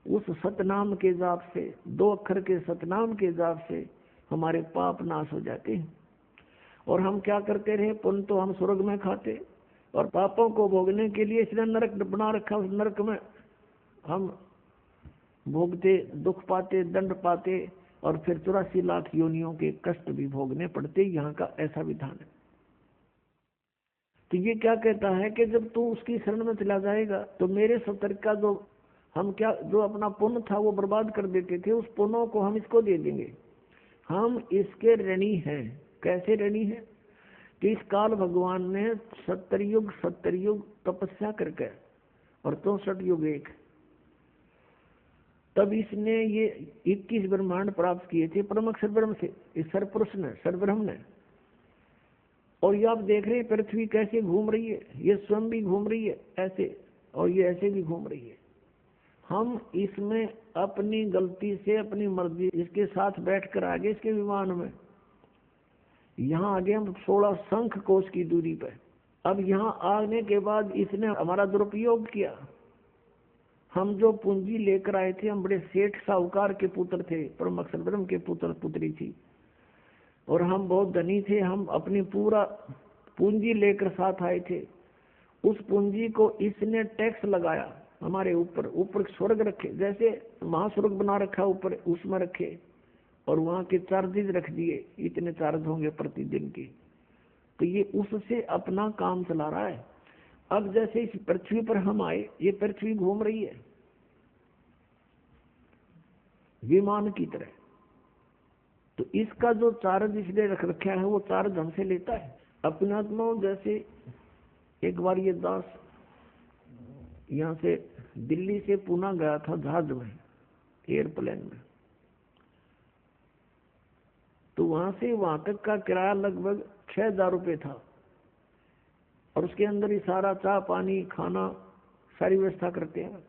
Speaker 2: उस सतनाम के जाप से, 2 अक्षर के सतनाम के जाप से हमारे पाप नाश हो जाते हैं। और हम क्या करते रहे, पुण्य तो हम स्वर्ग में खाते, और पापों को भोगने के लिए इसने नरक बना रखा, उस नरक में हम भोगते, दुख पाते, दंड पाते, और फिर 84 लाख योनियों के कष्ट भी भोगने पड़ते। यहाँ का ऐसा विधान है। तो ये क्या कहता है कि जब तू उसकी शरण में चला जाएगा तो मेरे सतर्क का जो अपना पुण्य था वो बर्बाद कर देते थे, उस पुण्यों को हम इसको दे देंगे। हम इसके ऋणी हैं। कैसे ऋणी हैं कि इस काल भगवान ने 70 युग तपस्या करके और 64 युग एक, तब इसने ये 21 ब्रह्मांड प्राप्त किए थे परम अक्षर ब्रह्म से, इस सरपुरुष ने, सरब्रह्म ने। और ये आप देख रहे हैं पृथ्वी कैसे घूम रही है, ये स्वयं भी घूम रही है ऐसे, और ये ऐसे भी घूम रही है। हम इसमें अपनी गलती से, अपनी मर्जी, इसके साथ बैठकर आगे इसके विमान में, यहाँ आगे हम 16 शंख कोश की दूरी पर। अब यहाँ आने के बाद इसने हमारा दुरुपयोग किया। हम जो पूंजी लेकर आए थे, हम बड़े सेठ साहूकार के पुत्र थे, परम अक्षर ब्रह्म के पुत्र पुत्री थी, और हम बहुत धनी थे। हम अपनी पूरा पूंजी लेकर साथ आए थे। उस पूंजी को इसने टैक्स लगाया हमारे ऊपर। ऊपर स्वर्ग रखे, जैसे महास्वर्ग बना रखा ऊपर, उसमें रखे, और वहाँ के चार्जेस रख दिए, इतने चार्ज होंगे प्रतिदिन के। तो ये उससे अपना काम चला रहा है। अब जैसे इस पृथ्वी पर हम आए, ये पृथ्वी घूम रही है विमान की तरह, तो इसका जो चार्ज इसने रख रखा है वो चार्ज हमसे लेता है। अपने आत्मा जैसे एक बार ये दास यहाँ से दिल्ली से पुणे गया था जहाज में, एयरप्लेन में, तो वहां से वहां तक का किराया लगभग 6000 रुपये था, और उसके अंदर ही सारा चाय पानी खाना सारी व्यवस्था करते हैं।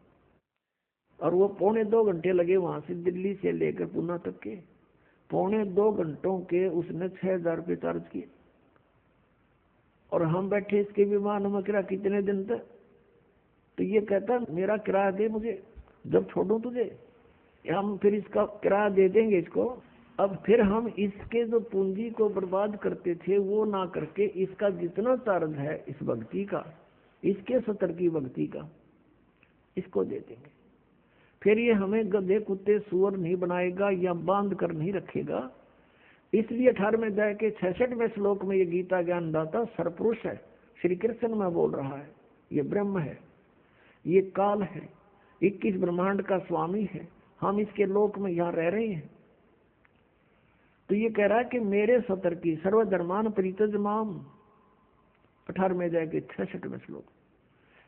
Speaker 2: और वो 2.25 घंटे लगे वहां से दिल्ली से लेकर पुणे तक के। 2.25 घंटों के उसने 6000 रुपये चार्ज किए। और हम बैठे इसके विमान में, किराया कितने दिन तक, तो ये कहता मेरा किराया दे मुझे, जब छोड़ूं तुझे। हम फिर इसका किराया दे देंगे इसको। अब फिर हम इसके जो पूंजी को बर्बाद करते थे वो ना करके इसका जितना चार्ज है इस भक्ति का, इसके 70 की भक्ति का, इसको दे देंगे। फिर ये हमें गधे कुत्ते सुअर नहीं बनाएगा या बांध कर नहीं रखेगा। इसलिए 18वें अध्याय के 66वें श्लोक में ये गीता ज्ञानदाता सरपुरुष है, श्री कृष्ण में बोल रहा है। ये ब्रह्म है, ये काल है, 21 ब्रह्मांड का स्वामी है। हम इसके लोक में यहाँ रह रहे हैं। तो ये कह रहा है कि मेरे सतर की सर्वधर्मान परित्यज माम, 18वें अध्याय के 66वें श्लोक,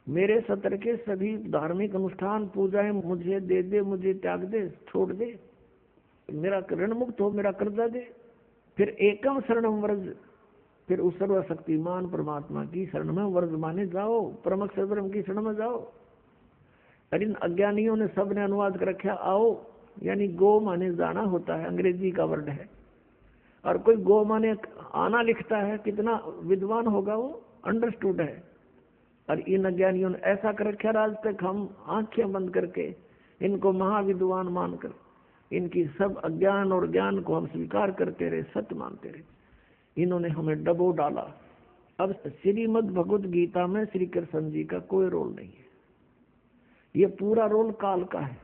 Speaker 2: मेरे सतर के सभी धार्मिक अनुष्ठान पूजाएं मुझे दे दे, मुझे त्याग दे, छोड़ दे, मेरा ऋण मुक्त हो, मेरा कर्जा दे। फिर एकम शरणम व्रज, फिर उस सर्वशक्तिमान परमात्मा की शरण में व्रज माने जाओ, परम अक्षर ब्रह्म की शरण में जाओ। और इन अज्ञानियों ने सबने अनुवाद कर रखा आओ, यानी गो माने जाना होता है, अंग्रेजी का वर्ड है। और कोई गो माने आना लिखता है, कितना विद्वान होगा वो, अंडरस्टूड है। और इन अज्ञानियों ने ऐसा कर रखा, आज तक हम आंखें बंद करके इनको महाविद्वान मानकर इनकी सब अज्ञान और ज्ञान को हम स्वीकार करते रहे, सत्य मानते रहे। इन्होंने हमें डबो डाला। अब श्रीमद् भगवत गीता में श्री कृष्ण जी का कोई रोल नहीं है, ये पूरा रोल काल का है।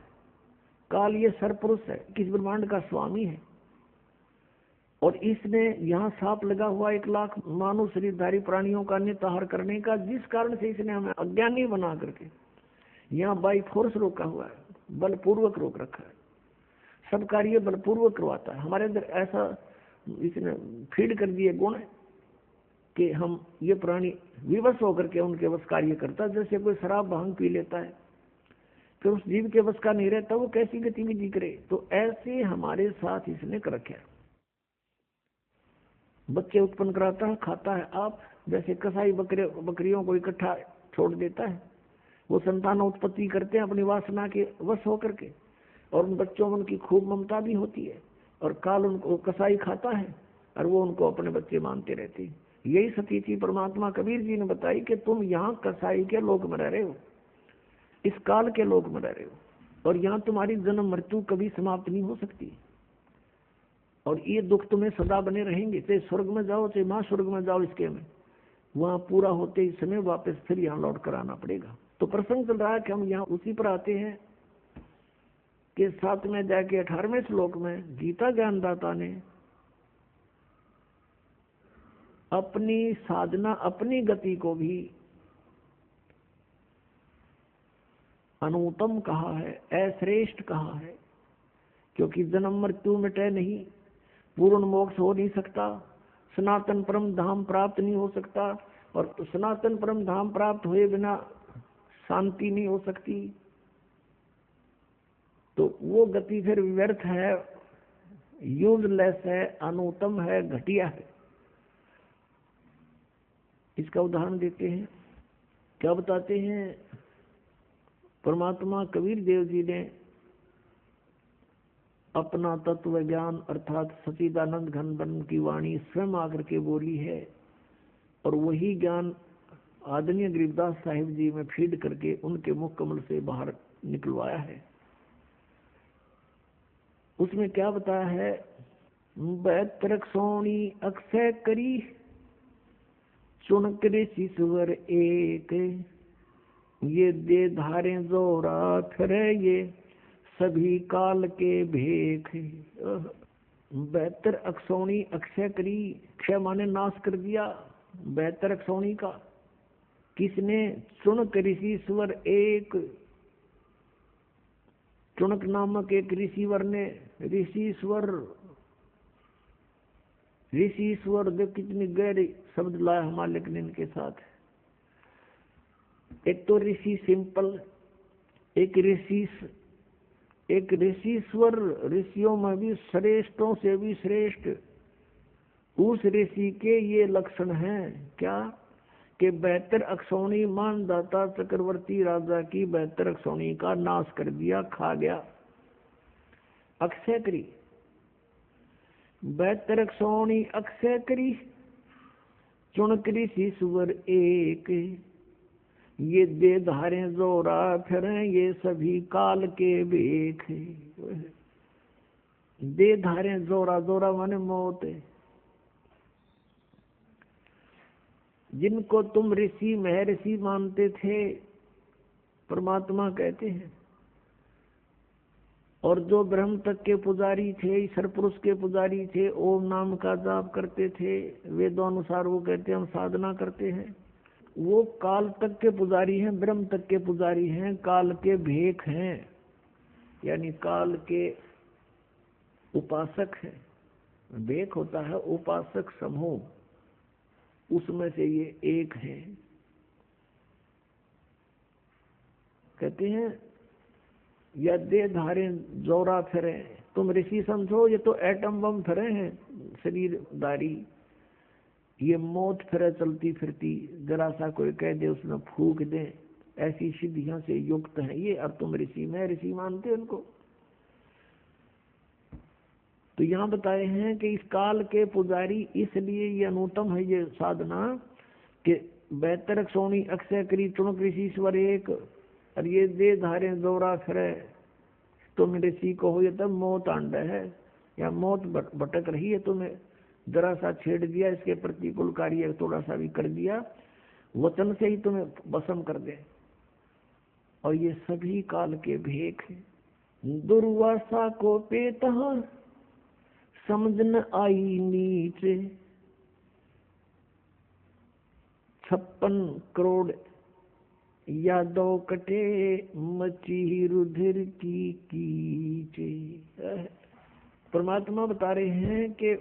Speaker 2: काल ये सरपुरुष है, किस ब्रह्मांड का स्वामी है, और इसने यहाँ सांप लगा हुआ 1 लाख मानव शरीरधारी प्राणियों का निताहार करने का, जिस कारण से इसने हमें अज्ञानी बना करके यहाँ बाई फोर्स रोका हुआ है, बलपूर्वक रोक रखा है। सब कार्य बलपूर्वक करवाता है। हमारे अंदर ऐसा इसने फीड कर दिए गुण कि हम ये प्राणी विवश होकर के उनके बस कार्य करता। जैसे कोई शराब भांग पी लेता है, फिर उस जीव के बस का नहीं रहता, वो कैसी गतिविधि करे। तो ऐसे हमारे साथ इसने कर रखा है। बच्चे उत्पन्न कराता है, खाता है। आप जैसे कसाई बकरियों को इकट्ठा छोड़ देता है, वो संतान उत्पत्ति करते हैं अपनी वासना के वश होकर के, और उन बच्चों में उनकी खूब ममता भी होती है, और काल उनको कसाई खाता है और वो उनको अपने बच्चे मानते रहते हैं। यही स्थिति परमात्मा कबीर जी ने बताई कि तुम यहाँ कसाई के लोक में रह रहे हो, इस काल के लोक में रह रहे हो, और यहाँ तुम्हारी जन्म मृत्यु कभी समाप्त नहीं हो सकती, और ये दुख तुम्हें सदा बने रहेंगे। चाहे स्वर्ग में जाओ, चाहे माँ स्वर्ग में जाओ, इसके में वहाँ पूरा होते ही समय वापस फिर यहाँ लौट कर आना पड़ेगा। तो प्रसंग चल रहा है कि हम यहाँ उसी पर आते हैं कि 7वें अध्याय के 18वें श्लोक में गीता ज्ञानदाता ने अपनी साधना, अपनी गति को भी अनुत्तम कहा है, अश्रेष्ठ कहा है, क्योंकि जन्म मृत्यु मिटे नहीं, पूर्ण मोक्ष हो नहीं सकता, सनातन परम धाम प्राप्त नहीं हो सकता, और सनातन परम धाम प्राप्त हुए बिना शांति नहीं हो सकती। तो वो गति फिर व्यर्थ है, यूजलेस है, अनुत्तम है, घटिया है। इसका उदाहरण देते हैं। क्या बताते हैं? परमात्मा कबीर देव जी ने अपना तत्व ज्ञान अर्थात सच्चिदानंद घन ब्रह्म की वाणी स्वयं आकर के बोली है, और वही ज्ञान आदरणीय गरीबदास साहिब जी में फीड करके उनके मुख कमल से बाहर निकलवाया है। उसमें क्या बताया है? 72 सोनी अक्षय करी, चुनक ऋषि सुवर एक, ये दे धारे जोरा फिरे, ये सभी काल के भेख। 72 अक्षौणी अक्षय करी, क्षय माने नाश कर दिया 72 अक्षौणी का। किसने? चुनक ऋषि स्वर एक, चुनक नामक एक ऋषिवर ने, ऋषिश्वर देख कितनी गहरी शब्द लाया हमारे लेकिन इनके साथ। एक तो ऋषि सिंपल, एक ऋषिश्वर, ऋषियों में भी श्रेष्ठों से भी श्रेष्ठ। उस ऋषि के ये लक्षण हैं क्या? कि 72 अक्षौणी मानदाता चक्रवर्ती राजा की 72 अक्षौणी का नाश कर दिया, खा गया। अक्षय करी 72 अक्षौणी अक्षय करी, चुनक ऋषि सुवर एक, ये दे धारे जोरा फिरे, ये सभी काल के भेख। दे धारे जोरा, जोरा माने मौत। जिनको तुम ऋषि महर्षि मानते थे, परमात्मा कहते हैं, और जो ब्रह्म तक के पुजारी थे, ईश्वर पुरुष के पुजारी थे, ओम नाम का जाप करते थे, वेदों अनुसार वो कहते हैं हम साधना करते हैं, वो काल तक के पुजारी हैं, ब्रह्म तक के पुजारी हैं, काल के भेख हैं, यानी काल के उपासक हैं। भेख होता है उपासक समूह, उसमें से ये एक है। कहते हैं या दे धारे जोरा फिरे, तुम ऋषि समझो, ये तो एटम बम फिरे हैं शरीरदारी, ये मौत फिरे चलती फिरती, जरा सा कोई कह दे उसमें फूक दे, ऐसी सिद्धियों से युक्त है ये, अब तुम ऋषि में ऋषि मानते हो उनको। तो यहाँ बताए हैं कि इस काल के पुजारी, इसलिए ये अनुत्तम है ये साधना कि बेहतर सोनी अक्षय करी तुण कृषि स्वर एक, और ये दे धारे दौरा फिरे तो मेरे सी को हो, ये तब मौत आंड है या मौत भटक रही है, तुम्हें जरा सा छेड़ दिया, इसके प्रतिकूल कार्य थोड़ा सा भी कर दिया, वचन से ही तुम्हें भस्म कर दे। और ये सभी काल के भेख है। दुर्वासा को पेता समझ न आई नीचे, 56 करोड़ यादव कटे मची रुधिर की कीचे। परमात्मा बता रहे हैं कि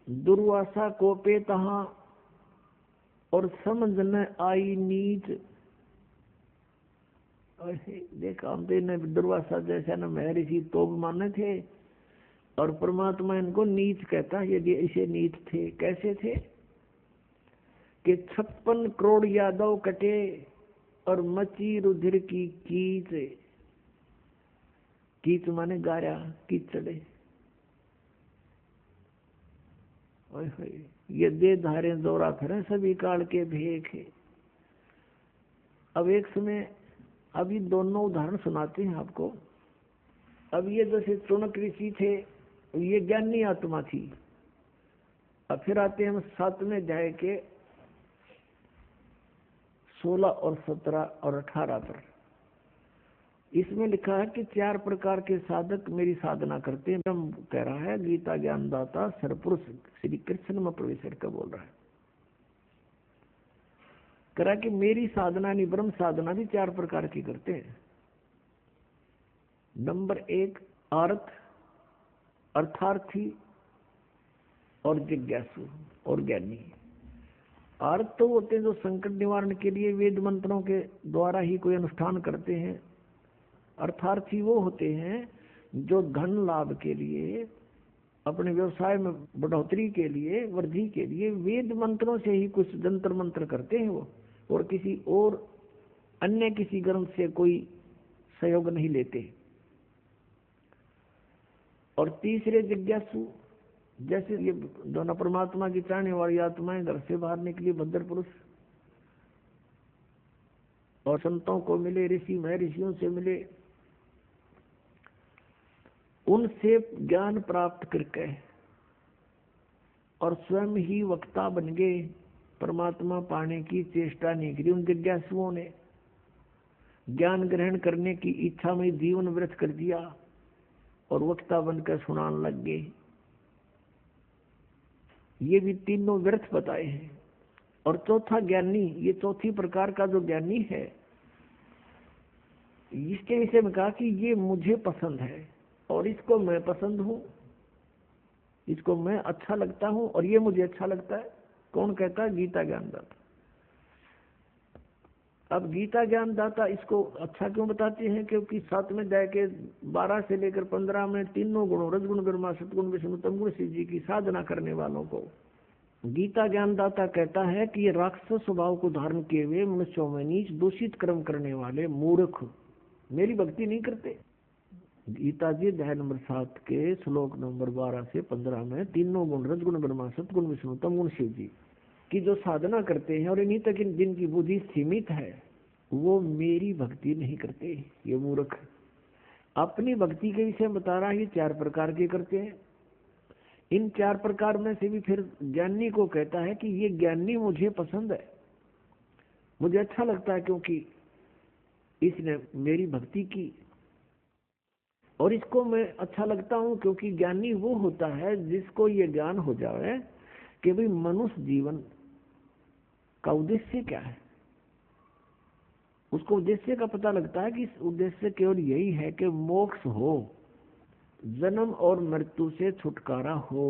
Speaker 2: दुर्वासा को पे तहा और समझ न आई नीच। देखा हम तो दुर्वासा जैसा न महर्षि तो माने थे, और परमात्मा इनको नीच कहता है। यदि ऐसे नीच थे, कैसे थे कि 56 करोड़ यादव कटे और मची रुधिर की कीच। कीच माने गारा, कीचड़े। ये दे धारे दौरा फिरे सभी काल के भेख है। अब एक समय अभी दोनों उदाहरण सुनाते हैं आपको। अब ये जैसे चुनक ऋषि थे, ये ज्ञानी आत्मा थी। अब फिर आते हैं हम 7वें अध्याय के 16 और 17 और 18 पर। इसमें लिखा है कि 4 प्रकार के साधक मेरी साधना करते हैं। ब्रह्म कह रहा है, गीता ज्ञानदाता सरपुरुष श्री कृष्ण में प्रवेश का बोल रहा है। कह रहा कि मेरी साधना नहीं, ब्रह्म साधना भी 4 प्रकार की करते हैं। नंबर 1 आर्थ, अर्थार्थी और जिज्ञासु और ज्ञानी। आर्थ तो होते हैं जो संकट निवारण के लिए वेद मंत्रों के द्वारा ही कोई अनुष्ठान करते हैं। अर्थार्थी वो होते हैं जो धन लाभ के लिए, अपने व्यवसाय में बढ़ोतरी के लिए, वृद्धि के लिए वेद मंत्रों से ही कुछ जंतर मंत्र करते हैं वो, और किसी और अन्य किसी ग्रंथ से कोई सहयोग नहीं लेते। और तीसरे जिज्ञासु, जैसे ये दोनों परमात्मा की चाहने वाली आत्माएं घर से बाहर निकली, भद्र पुरुष और संतों को मिले, ऋषि महर्षियों से मिले, उनसे ज्ञान प्राप्त करके और स्वयं ही वक्ता बन गए, परमात्मा पाने की चेष्टा नहीं करी। उन जिज्ञासुओं ने ज्ञान ग्रहण करने की इच्छा में जीवन व्यर्थ कर दिया और वक्ता बनकर सुनाने लग गए। ये भी तीनों व्यर्थ बताए हैं। और चौथा ज्ञानी, ये चौथी प्रकार का जो ज्ञानी है, इसके विषय में कहा कि ये मुझे पसंद है और इसको मैं पसंद हूं, इसको मैं अच्छा लगता हूं और ये मुझे अच्छा लगता है। कौन कहता है? गीता ज्ञानदाता। अब गीता ज्ञानदाता इसको अच्छा क्यों बताते हैं? क्योंकि 7वें अध्याय के 12 से लेकर 15 में तीनों गुणों, रजगुण ब्रह्मा, सतगुण विष्णु, तमगुण शिव जी की साधना करने वालों को गीता ज्ञानदाता कहता है कि ये राक्षस स्वभाव को धारण किए हुए मनुष्यों में नीच दूषित कर्म करने वाले मूर्ख मेरी भक्ति नहीं करते। गीता जी अध्याय नंबर 7 के श्लोक नंबर 12 से 15 में तीनों गुण, रजगुण ब्रह्मा, सतगुण विष्णु, तमगुण शिव जी की जो साधना करते हैं और इन्हीं तक जिनकी बुद्धि सीमित है, वो मेरी भक्ति नहीं करते। ये मूर्ख अपनी भक्ति के विषय बता रहा है, 4 प्रकार के करते हैं। इन 4 प्रकार में से भी फिर ज्ञानी को कहता है कि ये ज्ञानी मुझे पसंद है, मुझे अच्छा लगता है, क्योंकि इसने मेरी भक्ति की और इसको मैं अच्छा लगता हूं। क्योंकि ज्ञानी वो होता है जिसको ये ज्ञान हो जाए कि भाई मनुष्य जीवन का उद्देश्य क्या है। उसको उद्देश्य का पता लगता है कि इस उद्देश्य केवल यही है कि मोक्ष हो, जन्म और मृत्यु से छुटकारा हो।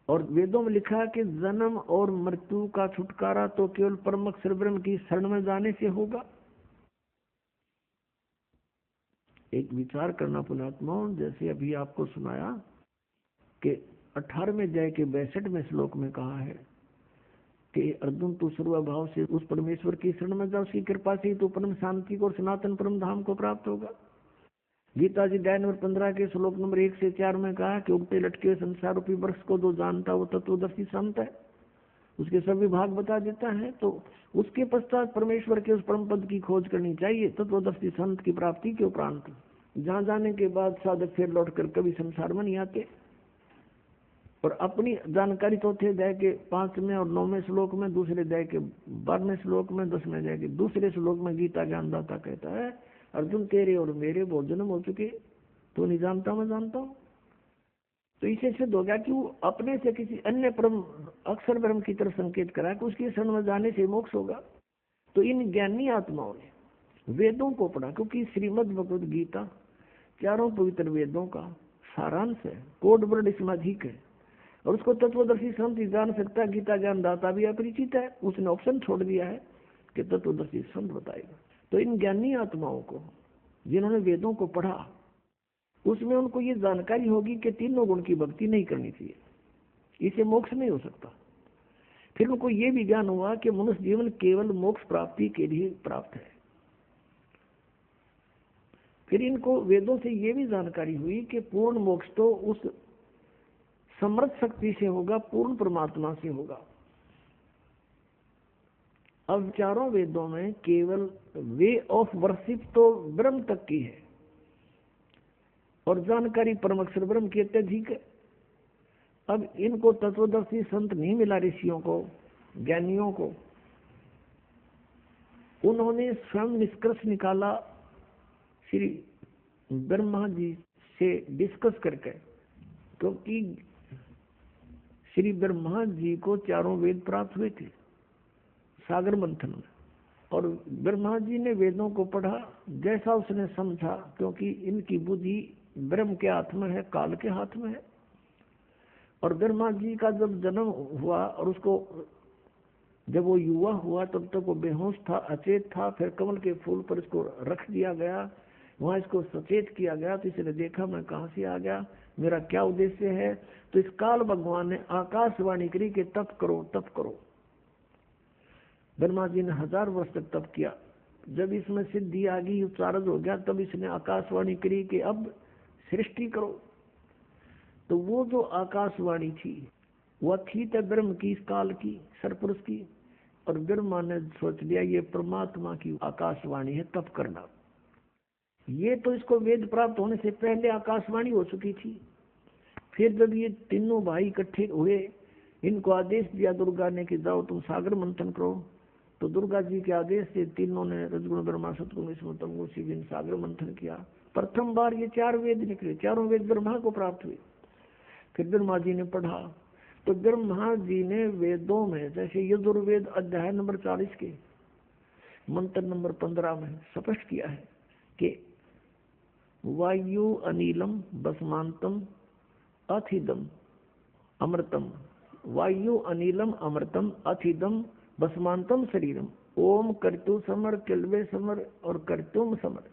Speaker 2: और वेदों में लिखा है कि जन्म और मृत्यु का छुटकारा तो केवल परम अक्षर ब्रह्म की शरण में जाने से होगा। एक विचार करना पुण्यात्माओं, जैसे अभी आपको सुनाया कि 18वें अध्याय के 62वें श्लोक में कहा है कि अर्जुन तू सर्वभाव से उस परमेश्वर की शरण में जा, उसकी कृपा से ही तो परम शांति को और सनातन परम धाम को प्राप्त होगा। गीता जी अध्याय नंबर 15 के श्लोक नंबर 1 से 4 में कहा कि उगते लटके संसार रूपी वृक्ष को जो जानता वो तत्वदर्शी संत है, उसके सभी भाग बता देता है। तो उसके पश्चात परमेश्वर के उस परम पद की खोज करनी चाहिए, तत्वदर्शी संत की प्राप्ति के उपरांत, जहाँ जाने के बाद साधक फिर लौट कर कभी संसार में नहीं आते। और अपनी जानकारी चौथे अध्याय के 5वें और 9वें श्लोक में, दूसरे अध्याय के 12वें श्लोक में, 10वें अध्याय के दूसरे श्लोक में गीता ज्ञानदाता कहता है, अर्जुन तेरे और मेरे बहुत जन्म हो चुके, तो नहीं जानता मैं जानता हूँ। तो इसे सिद्ध हो गया कि वो अपने से किसी अन्य परम अक्षर ब्रह्म की तरफ संकेत करा कि उसकी शरण में जाने से मोक्ष होगा। तो इन ज्ञानी आत्माओं ने वेदों को पढ़ा, क्योंकि श्रीमद् भगवद गीता चारों पवित्र वेदों का सारांश है, कोड वर्ड इसमें अधिक है, और उसको तत्वदर्शी संत ही जान सकता है। गीता ज्ञानदाता भी अपरिचित है, उसने ऑप्शन छोड़ दिया है कि तत्वदर्शी संत बताएगा। तो इन ज्ञानी आत्माओं को जिन्होंने वेदों को पढ़ा, उसमें उनको ये जानकारी होगी कि तीनों गुण की भक्ति नहीं करनी चाहिए, इसे मोक्ष नहीं हो सकता। फिर उनको ये भी ज्ञान हुआ कि मनुष्य जीवन केवल मोक्ष प्राप्ति के लिए प्राप्त है। फिर इनको वेदों से ये भी जानकारी हुई कि पूर्ण मोक्ष तो उस समर्थ शक्ति से होगा, पूर्ण परमात्मा से होगा। अब चारों वेदों में केवल वे ऑफ वर्शिप तो ब्रह्म तक की है, और जानकारी परम अक्षर ब्रह्म की अत्यधिक है। अब इनको तत्वदर्शी संत नहीं मिला, ऋषियों को, ज्ञानियों को। उन्होंने स्वयं निष्कर्ष निकाला श्री ब्रह्मा जी से डिस्कस करके, क्योंकि श्री ब्रह्मा जी को चारों वेद प्राप्त हुए थे सागर मंथन में, और ब्रह्मा जी ने वेदों को पढ़ा जैसा उसने समझा, क्योंकि इनकी बुद्धि ब्रह्म के हाथ में है, काल के हाथ में है। और ब्रह्मा जी का जब जन्म हुआ और उसको जब वो युवा हुआ तब तक वो बेहोश था, अचेत था। फिर कमल के फूल पर इसको रख दिया गया, वहां इसको सचेत किया गया। तो इसने देखा मैं कहाँ से आ गया, मेरा क्या उद्देश्य है। तो इस काल भगवान ने आकाशवाणी करी कि तप करो तप करो। ब्रह्मा जी ने 1000 वर्ष तक तप किया। जब इसमें सिद्धि आ गई, उच्चारज हो गया, तब इसने आकाशवाणी करी कि अब सृष्टि करो। तो वो जो आकाशवाणी थी वह थी तो ब्रह्म की, इस काल की, सरपुरुष की। और ब्रह्मा ने सोच लिया ये परमात्मा की आकाशवाणी है, तप करना। ये तो इसको वेद प्राप्त होने से पहले आकाशवाणी हो चुकी थी। फिर जब ये तीनों भाई इकट्ठे हुए, इनको आदेश दिया दुर्गा ने कि जाओ तुम सागर मंथन करो। तो दुर्गा जी के आदेश से तीनों ने रजगुण ब्रह्मा सतगुण विष्णु तमगुण शिव सागर मंथन किया। प्रथम बार ये 4 वेद निकले, चारों वेद ब्रह्मा को प्राप्त हुए। फिर ब्रह्मा जी ने पढ़ा, तो ब्रह्मा जी ने वेदों में जैसे यजुर्वेद अध्याय नंबर 40 के मंत्र नंबर 15 में स्पष्ट किया है कि वायु अनिलम बसमांतम अथिदम अमृतम, वायु अनिलम अमृतम अथिदम बसमांतम शरीरम, ओम कर्तु समर किलवे समर और कर्तुम समर।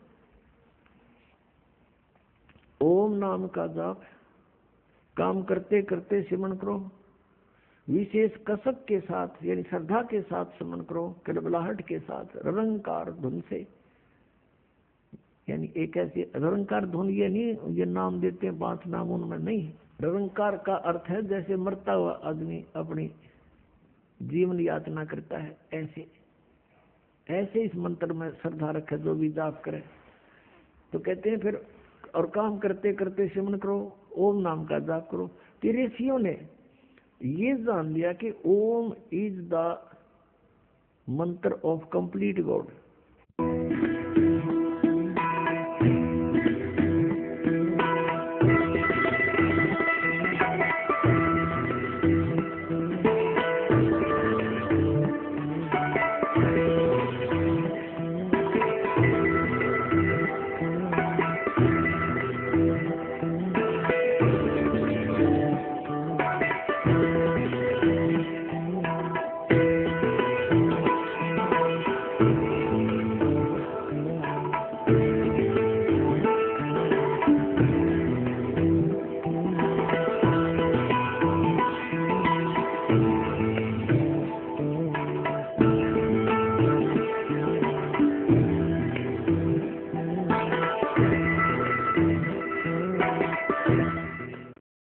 Speaker 2: ओम नाम का जाप काम करते करते सिमरण करो, विशेष कसक के साथ यानी श्रद्धा के साथ सिमरण करो, किलबलाहट के साथ, रंकार धुन से। यानी एक ऐसी रंकार धुन, ये नहीं ये नाम देते हैं 5 नाम, उनमें नहीं। रंकार का अर्थ है जैसे मरता हुआ आदमी अपनी जीवन यातना करता है, ऐसे ऐसे इस मंत्र में श्रद्धा रखे जो भी जाप करे। तो कहते हैं फिर और काम करते करते सिमरण करो, ओम नाम का जाप करो। तो ऋषियों ने ये जान लिया कि ओम इज द मंत्र ऑफ कंप्लीट गॉड।